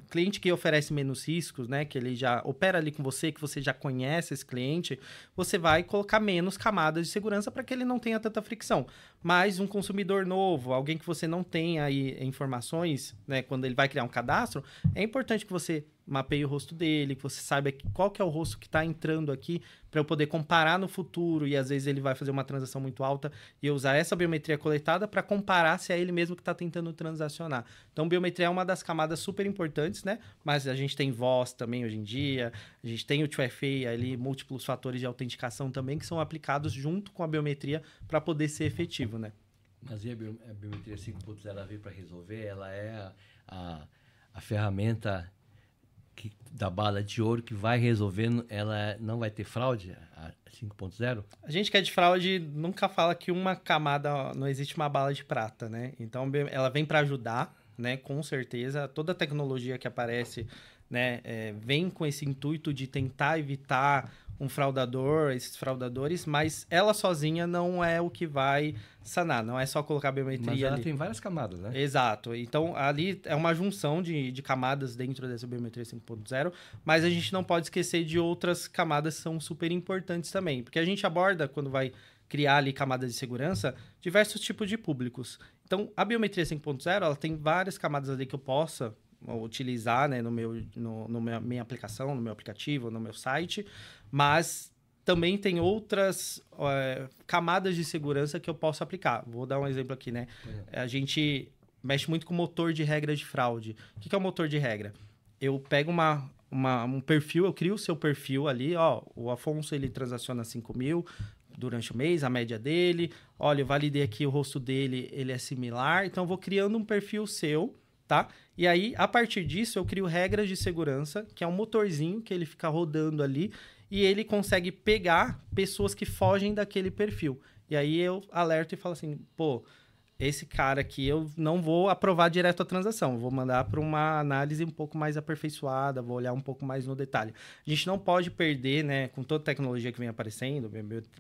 cliente que oferece menos riscos, né, que ele já opera ali com você, que você já conhece esse cliente, você vai colocar menos camadas de segurança para que ele não tenha tanta fricção. Mas um consumidor novo, alguém que você não tem aí informações, né, quando ele vai criar um cadastro, é importante que você mapeie o rosto dele, que você saiba qual que é o rosto que está entrando aqui para eu poder comparar no futuro e às vezes ele vai fazer uma transação muito alta e eu usar essa biometria coletada para comparar se é ele mesmo que está tentando transacionar. Então, biometria é uma das camadas super importantes, né? Mas a gente tem voz também hoje em dia, a gente tem o 2FA ali, múltiplos fatores de autenticação também que são aplicados junto com a biometria para poder ser efetivo, né? Mas e a biometria 5.0 ela veio para resolver? Ela é a ferramenta da bala de ouro que vai resolvendo, ela não vai ter fraude, a 5.0? A gente que é de fraude nunca fala que uma camada, não existe uma bala de prata, né? Então, ela vem para ajudar, né? Com certeza, toda a tecnologia que aparece, né, vem com esse intuito de tentar evitar um fraudador, esses fraudadores, mas ela sozinha não é o que vai sanar, não é só colocar a biometria ali. Mas ela tem várias camadas, né? Exato. Então, ali é uma junção de camadas dentro dessa biometria 5.0, mas a gente não pode esquecer de outras camadas que são super importantes também, porque a gente aborda, quando vai criar ali camadas de segurança, diversos tipos de públicos. Então, a biometria 5.0, ela tem várias camadas ali que eu possa utilizar, né, minha aplicação, no meu aplicativo, no meu site, mas também tem outras camadas de segurança que eu posso aplicar. Vou dar um exemplo aqui, né? A gente mexe muito com motor de regra de fraude. O que é o motor de regra? Eu pego um perfil, eu crio o seu perfil ali, ó, o Afonso ele transaciona 5 mil durante o mês, a média dele. Olha, eu validei aqui o rosto dele, ele é similar. Então, eu vou criando um perfil seu, tá? E aí, a partir disso, eu crio regras de segurança, que é um motorzinho que ele fica rodando ali, e ele consegue pegar pessoas que fogem daquele perfil. E aí, eu alerto e falo assim, pô, esse cara aqui eu não vou aprovar direto a transação, vou mandar para uma análise um pouco mais aperfeiçoada, vou olhar um pouco mais no detalhe. A gente não pode perder, né, com toda a tecnologia que vem aparecendo,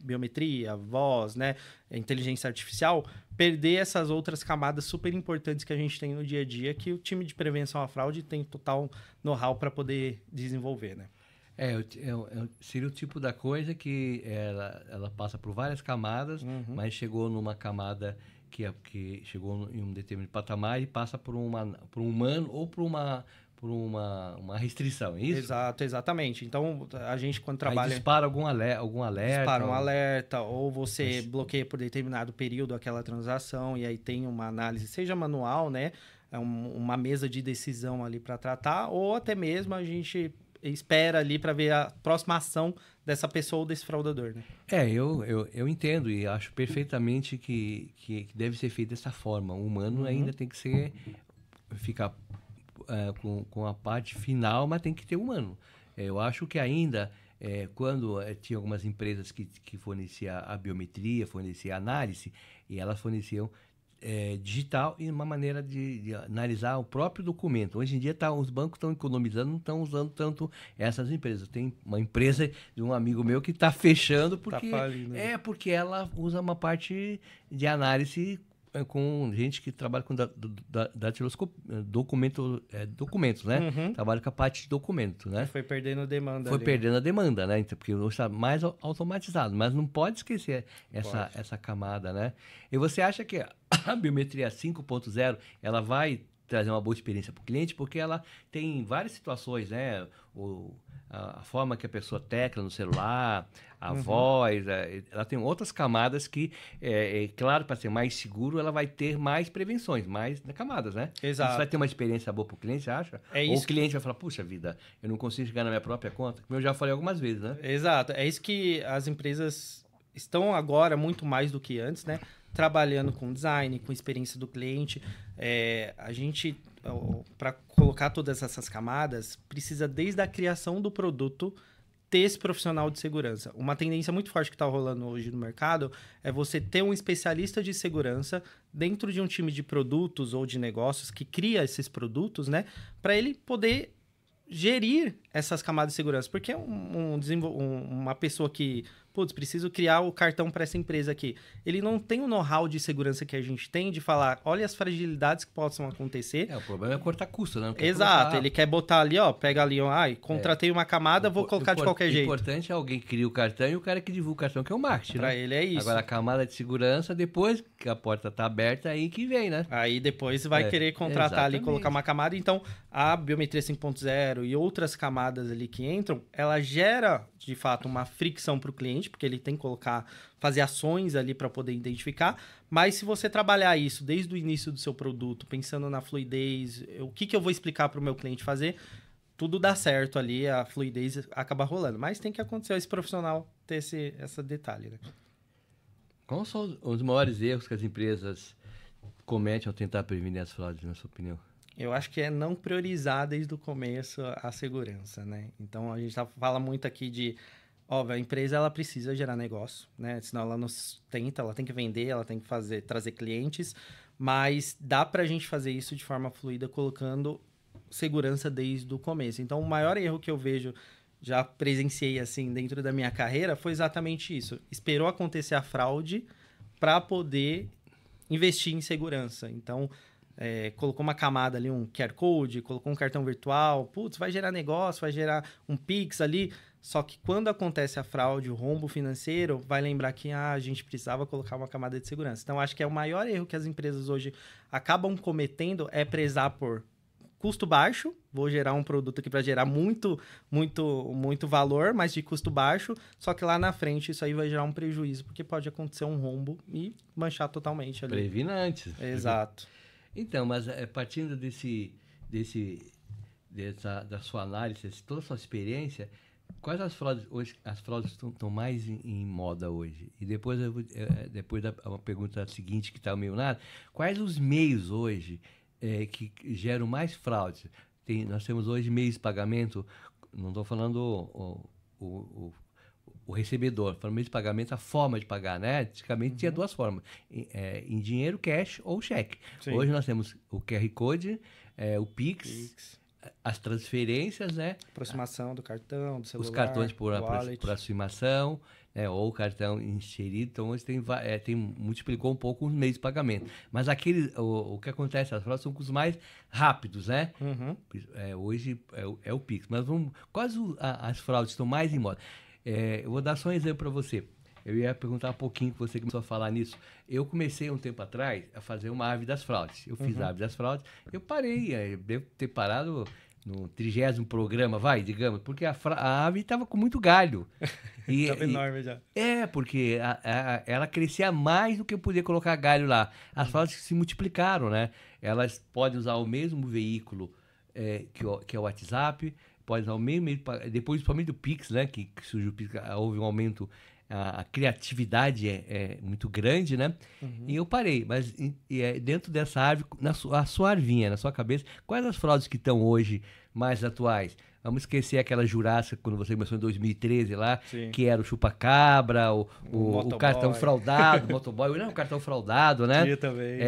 biometria, voz, né, inteligência artificial, perder essas outras camadas super importantes que a gente tem no dia a dia, que o time de prevenção à fraude tem total know-how para poder desenvolver, né? Seria o tipo da coisa que ela passa por várias camadas, mas chegou numa camada que chegou em um determinado patamar e passa por um humano ou por uma restrição, é isso? Exato, exatamente. Então, a gente quando trabalha... Aí dispara algum alerta. Dispara um alerta, ou você bloqueia por determinado período aquela transação, e aí tem uma análise, seja manual, né? Uma mesa de decisão ali para tratar, ou até mesmo a gente espera ali para ver a próxima ação dessa pessoa ou desse fraudador, né? Eu entendo e acho perfeitamente que deve ser feito dessa forma. O humano ainda tem que ficar com a parte final, mas tem que ter humano. Eu acho que ainda, quando tinha algumas empresas que forneciam a biometria, forneciam a análise, e elas forneciam digital e uma maneira de analisar o próprio documento. Hoje em dia os bancos estão economizando, não estão usando tanto essas empresas. Tem uma empresa de um amigo meu que está fechando porque porque ela usa uma parte de análise com gente que trabalha com documentos, né? Trabalha com a parte de documento, né? Foi perdendo demanda. Perdendo a demanda, né? Então, porque hoje está mais automatizado, mas não pode esquecer essa camada, né? E você acha que a biometria 5.0 ela vai trazer uma boa experiência para o cliente, porque ela tem várias situações, né? A forma que a pessoa tecla no celular, a voz, ela tem outras camadas que, claro, para ser mais seguro, ela vai ter mais prevenções, mais camadas, né? Exato. Isso vai ter uma experiência boa para o cliente, você acha? Ou o cliente vai falar, puxa vida, eu não consigo chegar na minha própria conta, como eu já falei algumas vezes, né? Exato. É isso que as empresas estão agora, muito mais do que antes, né? trabalhando com design, com experiência do cliente. A gente, para colocar todas essas camadas, precisa desde a criação do produto ter esse profissional de segurança. Uma tendência muito forte que está rolando hoje no mercado é você ter um especialista de segurança dentro de um time de produtos ou de negócios que cria esses produtos, né? Para ele poder gerir essas camadas de segurança. Porque uma pessoa que, preciso criar o cartão para essa empresa aqui. Ele não tem o know-how de segurança que a gente tem de falar, olha as fragilidades que possam acontecer. O problema é cortar custo, né? Exato, ele quer botar ali, pega ali, contratei uma camada, vou colocar de qualquer jeito. O importante é alguém que cria o cartão e o cara que divulga o cartão, que é o marketing, Pra ele é isso. Agora, a camada de segurança, depois que a porta tá aberta, aí que vem, né? Aí depois vai querer contratar ali, colocar uma camada. Então, a biometria 5.0 e outras camadas ali que entram, ela gera, de fato, uma fricção para o cliente, porque ele tem que fazer ações ali para poder identificar. Mas se você trabalhar isso desde o início do seu produto, pensando na fluidez, o que eu vou explicar para o meu cliente fazer, tudo dá certo ali, a fluidez acaba rolando. Mas tem que acontecer esse profissional ter esse detalhe, né? Quais são os maiores erros que as empresas cometem ao tentar prevenir as fraudes, na sua opinião? Eu acho que é não priorizar desde o começo a segurança, né? Então, a gente fala muito aqui de... a empresa ela precisa gerar negócio, né? Senão ela não sustenta, ela tem que vender, ela tem que trazer clientes, mas dá pra gente fazer isso de forma fluida, colocando segurança desde o começo. Então, o maior erro que eu vejo, já presenciei assim dentro da minha carreira, foi exatamente isso. Esperou acontecer a fraude para poder investir em segurança. Então... colocou uma camada ali, um QR Code, colocou um cartão virtual, vai gerar negócio, vai gerar um Pix ali, só que quando acontece a fraude, o rombo financeiro, vai lembrar que a gente precisava colocar uma camada de segurança. Então, acho que é o maior erro que as empresas hoje acabam cometendo é prezar por custo baixo, vou gerar um produto aqui para gerar muito, muito, muito valor, mas de custo baixo, só que lá na frente isso aí vai gerar um prejuízo, porque pode acontecer um rombo e manchar totalmente ali. Previna antes. Exato. Então, mas partindo da sua análise, toda a sua experiência, quais as fraudes hoje, as fraudes estão mais em moda hoje? E depois uma pergunta seguinte que está meio nada, quais os meios hoje que geram mais fraudes? Nós temos hoje meios de pagamento, não estou falando o recebedor, falando meio de pagamento, a forma de pagar, né? Antigamente tinha duas formas, em dinheiro, cash ou cheque. Sim. Hoje nós temos o QR Code, o Pix, as transferências, né? Aproximação do cartão, do celular, os cartões por aproximação, né? Ou o cartão inserido. Então, hoje multiplicou um pouco os meios de pagamento. Mas o que acontece, as fraudes são os mais rápidos, né? Uhum. Hoje é o Pix. Mas quais as fraudes estão mais em moda? Eu vou dar só um exemplo para você. Eu ia perguntar um pouquinho que você começou a falar nisso. Eu comecei um tempo atrás a fazer uma árvore das fraudes. Eu fiz a árvore das fraudes. Eu parei, eu devo ter parado no 30º programa, digamos, porque a árvore estava com muito galho. Estava enorme já. Porque ela crescia mais do que eu podia colocar galho lá. As fraudes se multiplicaram, né? Elas podem usar o mesmo veículo que é o WhatsApp, pode usar o mesmo meio, depois principalmente do Pix, né, que surgiu o Pix, houve um aumento, a criatividade é muito grande, né? Uhum. E eu parei, mas dentro dessa árvore, a sua arvinha, na sua cabeça, quais as fraudes que estão hoje mais atuais? Vamos esquecer aquela Jurássica, quando você começou em 2013 lá, Sim. que era o chupa-cabra, o cartão fraudado, o motoboy, não, o cartão fraudado, né? Tinha também.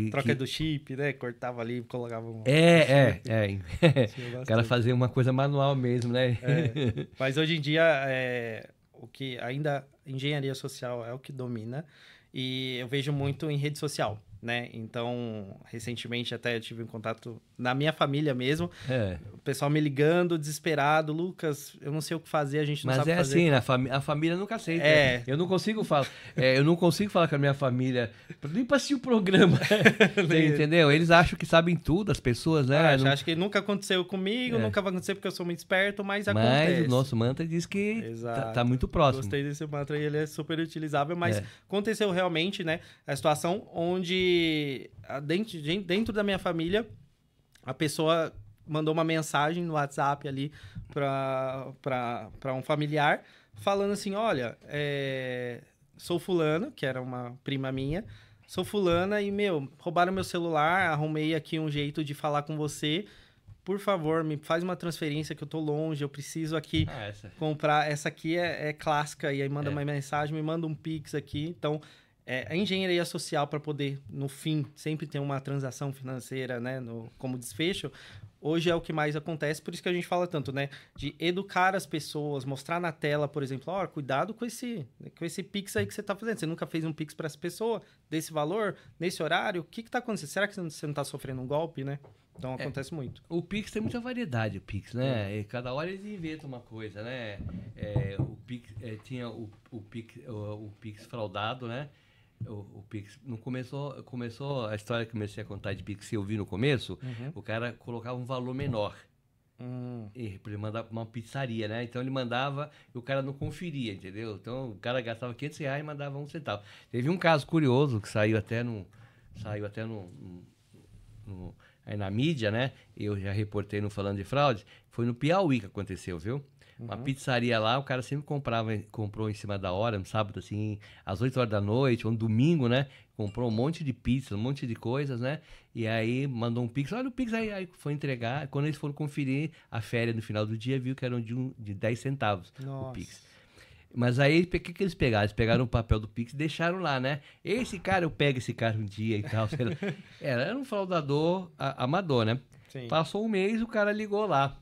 Troca do chip, né? Cortava ali e colocava um... O cara fazia uma coisa manual mesmo, né? Mas hoje em dia, o que ainda engenharia social é o que domina. E eu vejo muito em rede social, né? Então, recentemente até eu tive um contato na minha família mesmo. O pessoal me ligando, desesperado. Lucas, eu não sei o que fazer, a gente não sabe fazer. Mas assim, a família nunca aceita. Eu não consigo falar com a minha família, nem para assistir o programa. Entendeu? Eles acham que sabem tudo, as pessoas, né? Acho que nunca aconteceu comigo, nunca vai acontecer porque eu sou muito esperto, mas acontece. Mas o nosso mantra diz que tá muito próximo. Gostei desse mantra e ele é super utilizável, mas aconteceu realmente, né? A situação onde dentro da minha família a pessoa mandou uma mensagem no WhatsApp ali para um familiar falando assim, olha, sou fulano, que era uma prima minha, sou fulana e, roubaram meu celular, arrumei aqui um jeito de falar com você. Por favor, me faz uma transferência que eu tô longe, eu preciso aqui comprar. Essa aqui é clássica, e aí manda uma mensagem, me manda um Pix aqui. Então, a engenharia social para poder, no fim, sempre ter uma transação financeira, né, como desfecho, hoje é o que mais acontece. Por isso que a gente fala tanto, né, de educar as pessoas, mostrar na tela, por exemplo, cuidado com esse Pix aí que você está fazendo. Você nunca fez um Pix para essa pessoa, desse valor, nesse horário? O que está acontecendo? Será que você não está sofrendo um golpe, né? Então acontece muito. O Pix tem muita variedade, o Pix, né? E cada hora eles inventam uma coisa, né? O Pix, tinha o Pix fraudado, né? O Pix não começou a história que comecei a contar de Pix que eu vi no começo, o cara colocava um valor menor. Ele mandava uma pizzaria, né? Então ele mandava e o cara não conferia, entendeu? Então o cara gastava R$500 e mandava 1 centavo. Teve um caso curioso que saiu até aí na mídia, né? Eu já reportei no Falando de Fraude. Foi no Piauí que aconteceu, viu? Uma pizzaria lá, o cara sempre comprou em cima da hora, no sábado, assim, às 8 horas da noite, ou no domingo, né? Comprou um monte de pizza, um monte de coisas, né? E aí mandou um Pix, olha o Pix aí foi entregar. Quando eles foram conferir a férias no final do dia, viu que era de 10 centavos. Nossa. O Pix. Mas aí, o que eles pegaram? Eles pegaram o papel do Pix e deixaram lá, né? Esse cara, eu pego esse cara um dia e tal. Era um fraudador amador, né? Sim. Passou um mês, o cara ligou lá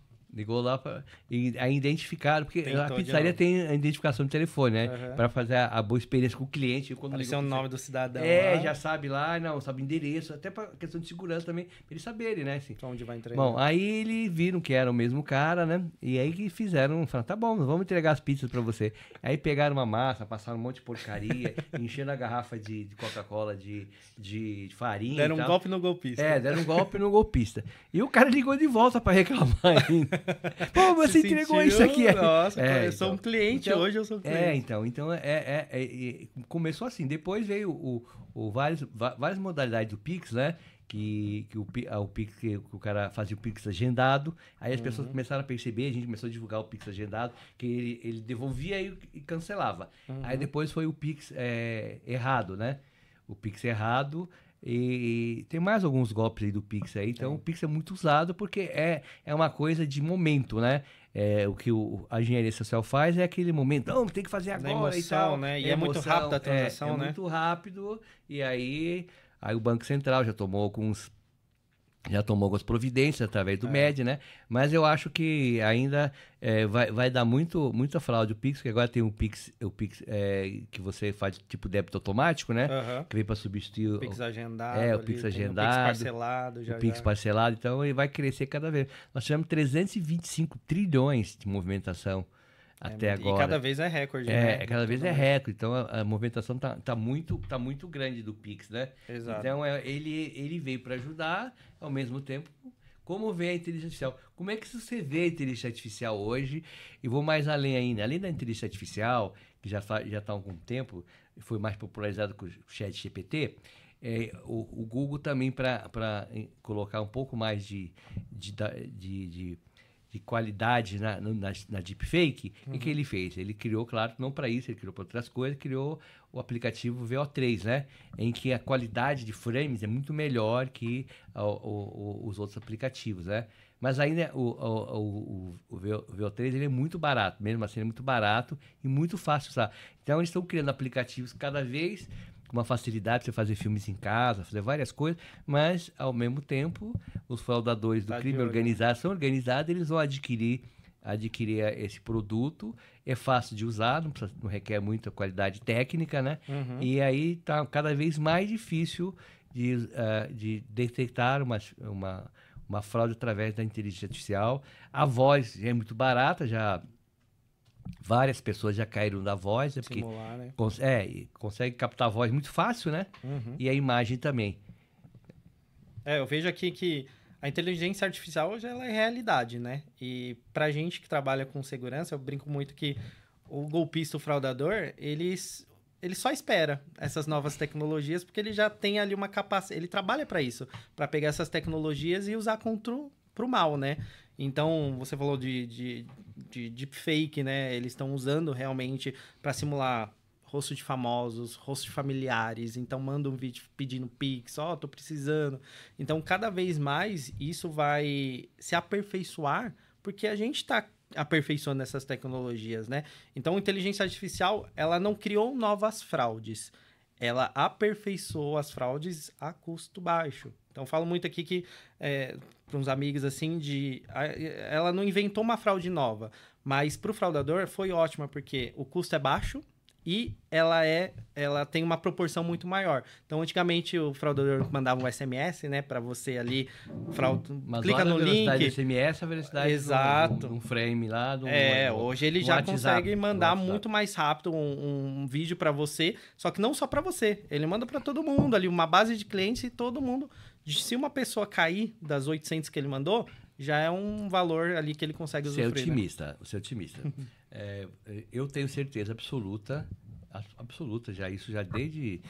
e aí identificaram, porque a pizzaria tem a identificação de telefone, né? Para fazer a boa experiência com o cliente. Apareceu o nome do cidadão lá. lá. Já sabe lá, sabe o endereço, até para questão de segurança também, pra eles saberem, né? Assim. Onde vai entregar. Bom, aí eles viram que era o mesmo cara, né? E aí que falaram, tá bom, vamos entregar as pizzas para você. Aí pegaram uma massa, passaram um monte de porcaria, encheram a garrafa de Coca-Cola de farinha. Deram um golpe no golpista. Deram um golpe no golpista. E o cara ligou de volta para reclamar ainda. Pô, você entregou isso aqui. Nossa, eu sou um cliente, hoje eu sou um cliente. Então começou assim. Depois veio várias modalidades do Pix, né? Que o Pix, que o cara fazia o Pix agendado. Aí as pessoas começaram a perceber, a gente começou a divulgar o Pix agendado, que ele devolvia e cancelava. Aí depois foi o Pix errado, né? O Pix errado. E tem mais alguns golpes aí do Pix aí. Então o Pix é muito usado porque é uma coisa de momento, né? O que a engenharia social faz é aquele momento, não, tem que fazer agora emoção, e tal. Né? E é muito rápido a transação, né? É muito rápido. E aí o Banco Central já tomou algumas providências através do MED, né? Mas eu acho que ainda vai dar muita fraude o Pix, porque agora tem o Pix que você faz tipo débito automático, né? Que vem para substituir o Pix agendado. O Pix agendado. O Pix parcelado. O Pix parcelado. Então ele vai crescer cada vez. Nós tivemos 325 trilhões de movimentação até agora. E cada vez é recorde, né? Cada vez é recorde. Então a movimentação tá muito grande do Pix, né? Exato. Então ele veio para ajudar, ao mesmo tempo, como vê a inteligência artificial. Como é que você vê a inteligência artificial hoje? E vou mais além ainda. Além da inteligência artificial, que já está há algum tempo, foi mais popularizado com o ChatGPT, o Google também, para colocar um pouco mais de qualidade na deepfake, o que ele fez? Ele criou, claro, não para isso, ele criou para outras coisas, criou o aplicativo VO3, né? Em que a qualidade de frames é muito melhor que os outros aplicativos, né? Mas ainda o VO3 ele é muito barato, mesmo assim é muito barato e muito fácil de usar. Então eles estão criando aplicativos cada vez com uma facilidade para você fazer filmes em casa, fazer várias coisas, mas, ao mesmo tempo, os fraudadores do crime organizado são organizados, eles vão adquirir esse produto, é fácil de usar, não requer muita qualidade técnica, né? E aí está cada vez mais difícil de detectar uma fraude através da inteligência artificial. A voz é muito barata, várias pessoas já caíram da voz, porque simular, né? Consegue captar a voz muito fácil, né? E a imagem também. Eu vejo aqui que a inteligência artificial hoje ela é realidade, né? E pra gente que trabalha com segurança, eu brinco muito que o golpista, o fraudador, ele só espera essas novas tecnologias porque ele já tem ali uma capacidade, ele trabalha para isso, para pegar essas tecnologias e usar pro mal, né? Então, você falou de deepfake, né? Eles estão usando realmente para simular rosto de famosos, rosto de familiares. Então, manda um vídeo pedindo Pix, tô precisando. Então, cada vez mais, isso vai se aperfeiçoar, porque a gente está aperfeiçoando essas tecnologias, né? Então, a inteligência artificial, ela não criou novas fraudes. Ela aperfeiçoou as fraudes a custo baixo. Então, eu falo muito aqui que, para uns amigos, assim, ela não inventou uma fraude nova, mas para o fraudador foi ótima, porque o custo é baixo e ela tem uma proporção muito maior. Então, antigamente, o fraudador mandava um SMS, né, para você ali, clica no link. A velocidade do SMS, a velocidade Exato. de um frame lá. Hoje ele já consegue mandar muito mais rápido um vídeo para você, só que não só para você, ele manda para todo mundo ali, uma base de clientes e todo mundo. Se uma pessoa cair das 800 que ele mandou, já é um valor ali que ele consegue usufruir. Você é otimista. Eu tenho certeza absoluta, já desde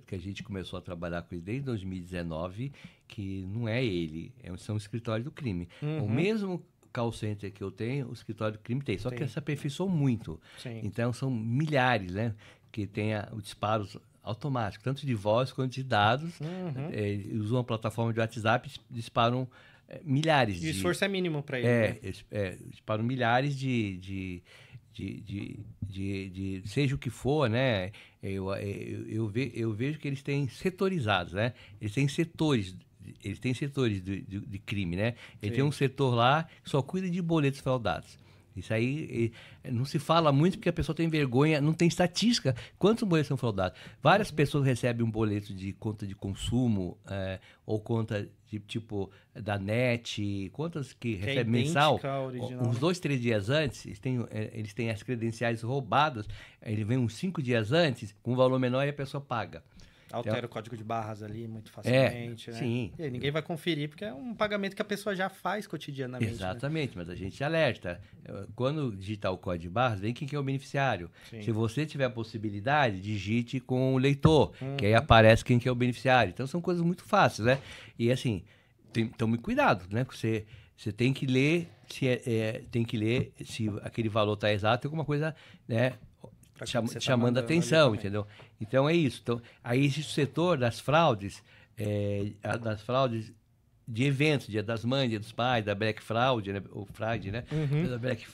que a gente começou a trabalhar com ele, desde 2019, que não é ele, são os escritórios do crime. O mesmo call center que eu tenho, o escritório do crime tem, só que se aperfeiçoou muito. Sim. Então, são milhares, né, que tem o disparo automático, tanto de voz quanto de dados. Usam uma plataforma de WhatsApp, disparam milhares. E o esforço é mínimo para ele. Disparam milhares de seja o que for, né? Eu vejo que eles têm setorizados, né? Eles têm setores de crime, né? Ele tem um setor lá que só cuida de boletos fraudados. Isso aí não se fala muito porque a pessoa tem vergonha, não tem estatística. Quantos boletos são fraudados? Várias pessoas recebem um boleto de conta de consumo ou conta de tipo da NET, contas que recebem mensal. Uns 2, 3 dias antes, eles têm as credenciais roubadas, ele vem uns 5 dias antes, com um valor menor e a pessoa paga. Altera o código de barras ali muito facilmente, né? Sim. E aí ninguém vai conferir, porque é um pagamento que a pessoa já faz cotidianamente. Exatamente, né? Mas a gente alerta. Quando digitar o código de barras, vem quem que é o beneficiário. Sim. Se você tiver a possibilidade, digite com o leitor, que aí aparece quem que é o beneficiário. Então, são coisas muito fáceis, né? E assim, tome cuidado, né? Você tem que ler se aquele valor está exato, tem alguma coisa, né? Chamando a atenção, entendeu? Então é isso. Então, aí existe o setor das fraudes de eventos, Dia das Mães, Dia dos Pais, da Black Friday, né? O Friday, né? Da Black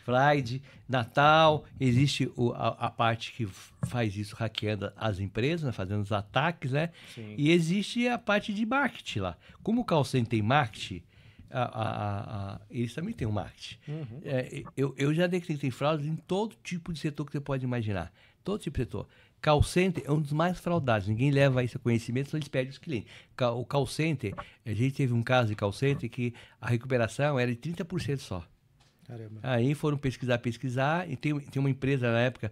Friday, Natal. Existe a parte que faz isso hackeando as empresas, né? Fazendo os ataques, né? Sim. E existe a parte de marketing lá. Como o call center tem marketing, eles também têm um marketing. Eu já detectei fraudes em todo tipo de setor que você pode imaginar. Todo tipo de setor. Call center é um dos mais fraudados. Ninguém leva isso a conhecimento, senão eles pedem os clientes. O call center, a gente teve um caso de call center que a recuperação era de 30% só. Caramba. Aí foram pesquisar, e tem uma empresa na época,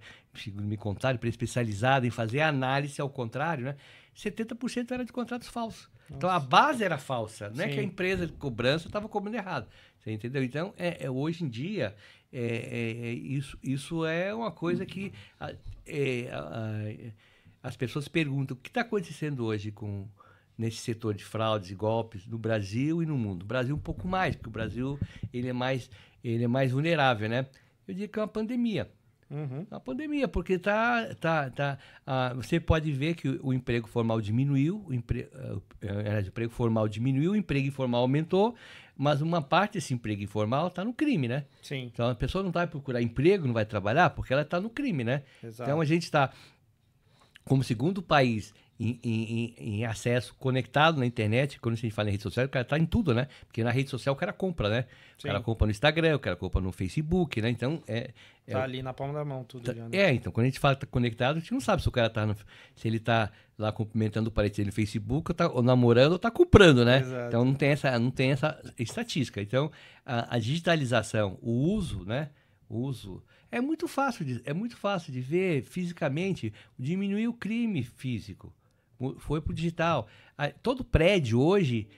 me contaram, empresa especializada em fazer análise ao contrário, né? 70% era de contratos falsos. Nossa. Então, a base era falsa. Não é que a empresa de cobrança estava cobrando errado. Você entendeu? Então, hoje em dia, isso é uma coisa que as pessoas perguntam: o que está acontecendo hoje nesse setor de fraudes e golpes no Brasil e no mundo? No Brasil, um pouco mais, porque o Brasil ele é mais vulnerável, né? Eu diria que é uma pandemia. Uma pandemia, porque você pode ver que o emprego formal diminuiu, o emprego informal aumentou, mas uma parte desse emprego informal está no crime, né? Sim. Então a pessoa não vai procurar emprego, não vai trabalhar, porque ela está no crime, né? Exato. Então a gente está como segundo país em acesso conectado na internet. Quando a gente fala em rede social, o cara está em tudo, né? Porque na rede social o cara compra, né? O cara compra no Instagram, o cara compra no Facebook, né? Então, tá ali na palma da mão tudo já, né? Então, quando a gente fala que tá conectado, a gente não sabe se o cara se ele tá lá cumprimentando o parente no Facebook, ou namorando, ou tá comprando, né? Exato. Então, não tem essa estatística. Então, a digitalização, o uso, né? É muito fácil de ver fisicamente, diminuir o crime físico. Foi pro digital. Todo prédio hoje,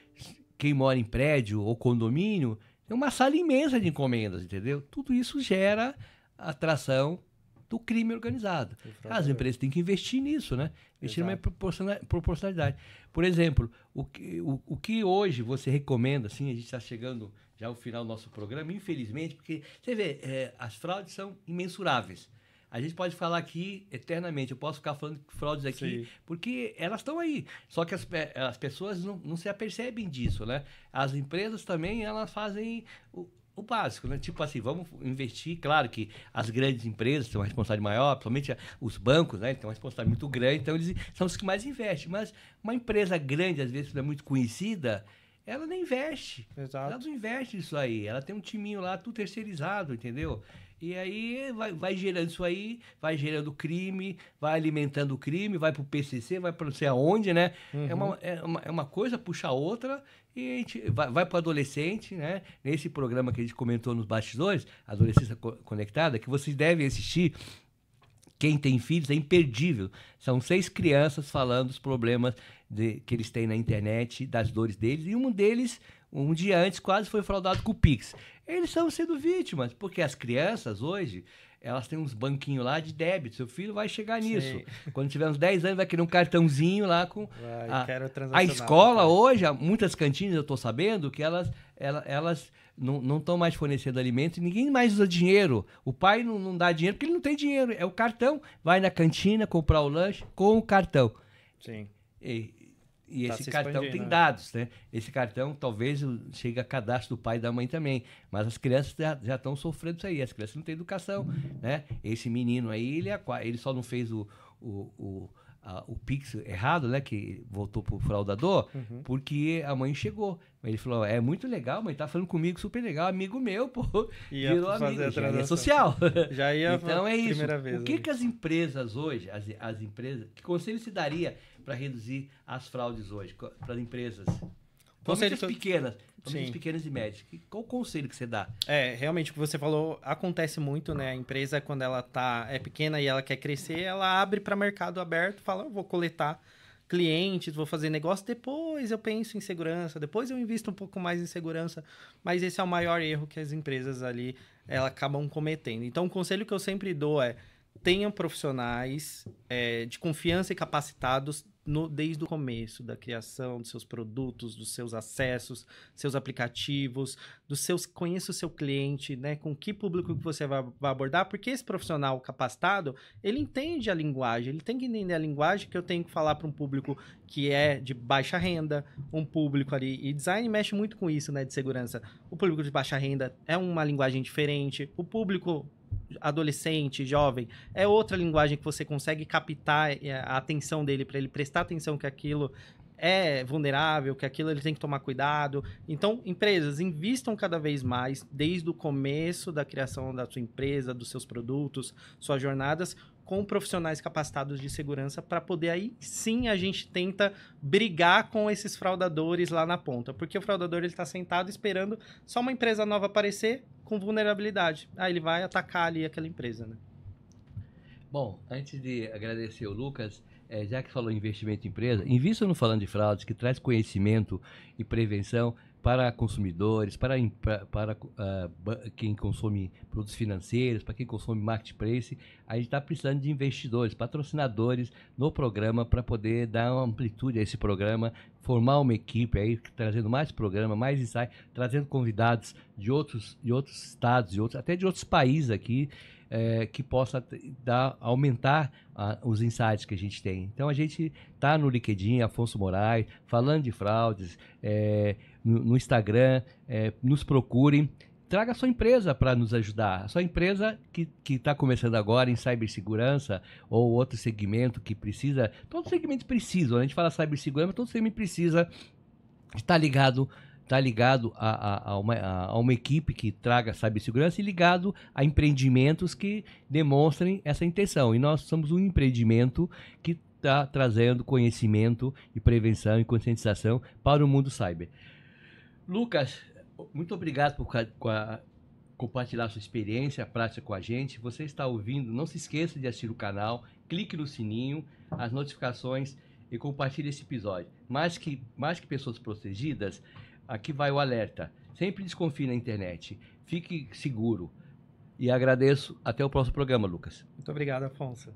quem mora em prédio ou condomínio, tem uma sala imensa de encomendas, entendeu? Tudo isso gera atração do crime organizado. As empresas têm que investir nisso, né? Investir na proporcionalidade. Por exemplo, o que hoje você recomenda, assim, a gente está chegando já ao final do nosso programa, infelizmente, porque você vê, as fraudes são imensuráveis. A gente pode falar aqui eternamente. Eu posso ficar falando fraudes aqui, Sim. porque elas estão aí. Só que as pessoas não se apercebem disso, né? As empresas também, elas fazem o básico, né? Tipo assim, vamos investir. Claro que as grandes empresas têm uma responsabilidade maior, principalmente os bancos, né? Têm uma responsabilidade muito grande, então eles são os que mais investem. Mas uma empresa grande, às vezes, que não é muito conhecida, ela não investe. Exato. Ela não investe nisso aí. Ela tem um timinho lá, tudo terceirizado, entendeu? E aí vai gerando isso aí, vai gerando crime, vai alimentando o crime, vai pro PCC, vai para não sei aonde, né? Uhum. É uma coisa puxa a outra e a gente vai pro adolescente, né? Nesse programa que a gente comentou nos bastidores, Adolescência Conectada, que vocês devem assistir. Quem tem filhos é imperdível. São 6 crianças falando dos problemas que eles têm na internet, das dores deles, e um deles, um dia antes, quase foi fraudado com o Pix. Eles estão sendo vítimas, porque as crianças hoje, elas têm uns banquinhos lá de débito. Seu filho vai chegar nisso. Sim. Quando tiver uns 10 anos, vai querer um cartãozinho lá com... Quero A transacionar. escola hoje, muitas cantinas, eu estou sabendo, que elas não estão mais fornecendo alimento e ninguém mais usa dinheiro. O pai não dá dinheiro porque ele não tem dinheiro. É o cartão. Vai na cantina comprar o lanche com o cartão. Sim. E Tá esse se cartão expandindo, tem né? dados, né? Esse cartão talvez chegue a cadastro do pai e da mãe também. Mas as crianças já estão sofrendo isso aí. As crianças não têm educação, né? Esse menino aí, ele só não fez o Pix errado, né? Que voltou pro fraudador, Uhum. porque a mãe chegou. Ele falou, é muito legal, mãe tá falando comigo, super legal, amigo meu, pô. Ia Virou fazer amigo, a já é transação. social. Já ia Então é isso. primeira vez. O que né? que as empresas hoje, as empresas, que conselho se daria para reduzir as fraudes hoje, para as empresas? Conselho Principalmente as que eu- pequenas, principalmente as Sim. pequenas e médias. Qual o conselho que você dá? Realmente o que você falou acontece muito, né? A empresa, quando ela é pequena e ela quer crescer, ela abre para mercado aberto, fala, eu vou coletar clientes, vou fazer negócio, depois eu penso em segurança, depois eu invisto um pouco mais em segurança, mas esse é o maior erro que as empresas ali elas acabam cometendo. Então, o conselho que eu sempre dou é tenham profissionais de confiança e capacitados desde o começo da criação dos seus produtos, dos seus acessos, seus aplicativos, conheça o seu cliente, né? Com que público que você vai abordar, porque esse profissional capacitado, ele entende a linguagem, ele tem que entender a linguagem que eu tenho que falar para um público que é de baixa renda, um público ali, e design mexe muito com isso, né, de segurança. O público de baixa renda é uma linguagem diferente, o público adolescente, jovem, é outra linguagem que você consegue captar a atenção dele para ele prestar atenção que aquilo é vulnerável, que aquilo ele tem que tomar cuidado. Então, empresas, invistam cada vez mais, desde o começo da criação da sua empresa, dos seus produtos, suas jornadas, com profissionais capacitados de segurança para poder aí sim a gente tenta brigar com esses fraudadores lá na ponta. Porque o fraudador ele está sentado esperando só uma empresa nova aparecer com vulnerabilidade. Aí ele vai atacar ali aquela empresa, né? Bom, antes de agradecer o Lucas, já que falou em investimento em empresa, invista no Falando de Fraudes, que traz conhecimento e prevenção para consumidores, para quem consome produtos financeiros, para quem consome marketplace. A gente está precisando de investidores, patrocinadores no programa para poder dar uma amplitude a esse programa, formar uma equipe aí, trazendo mais programa, mais insight, trazendo convidados de outros estados, até de outros países aqui, que possa aumentar os insights que a gente tem. Então a gente está no LinkedIn, Afonso Moraes, Falando de Fraudes, no Instagram, nos procurem. Traga a sua empresa para nos ajudar. A sua empresa que está começando agora em cibersegurança ou outro segmento que precisa. Todos os segmentos precisam. A gente fala cibersegurança, mas todo segmento precisa estar ligado a uma equipe que traga cibersegurança e ligado a empreendimentos que demonstrem essa intenção. E nós somos um empreendimento que está trazendo conhecimento e prevenção e conscientização para o mundo cyber. Lucas, muito obrigado por compartilhar sua experiência, prática com a gente. Você está ouvindo, não se esqueça de assistir o canal, clique no sininho, as notificações e compartilhe esse episódio. Mais que pessoas protegidas, aqui vai o alerta. Sempre desconfie na internet. Fique seguro. E agradeço. Até o próximo programa, Lucas. Muito obrigado, Afonso.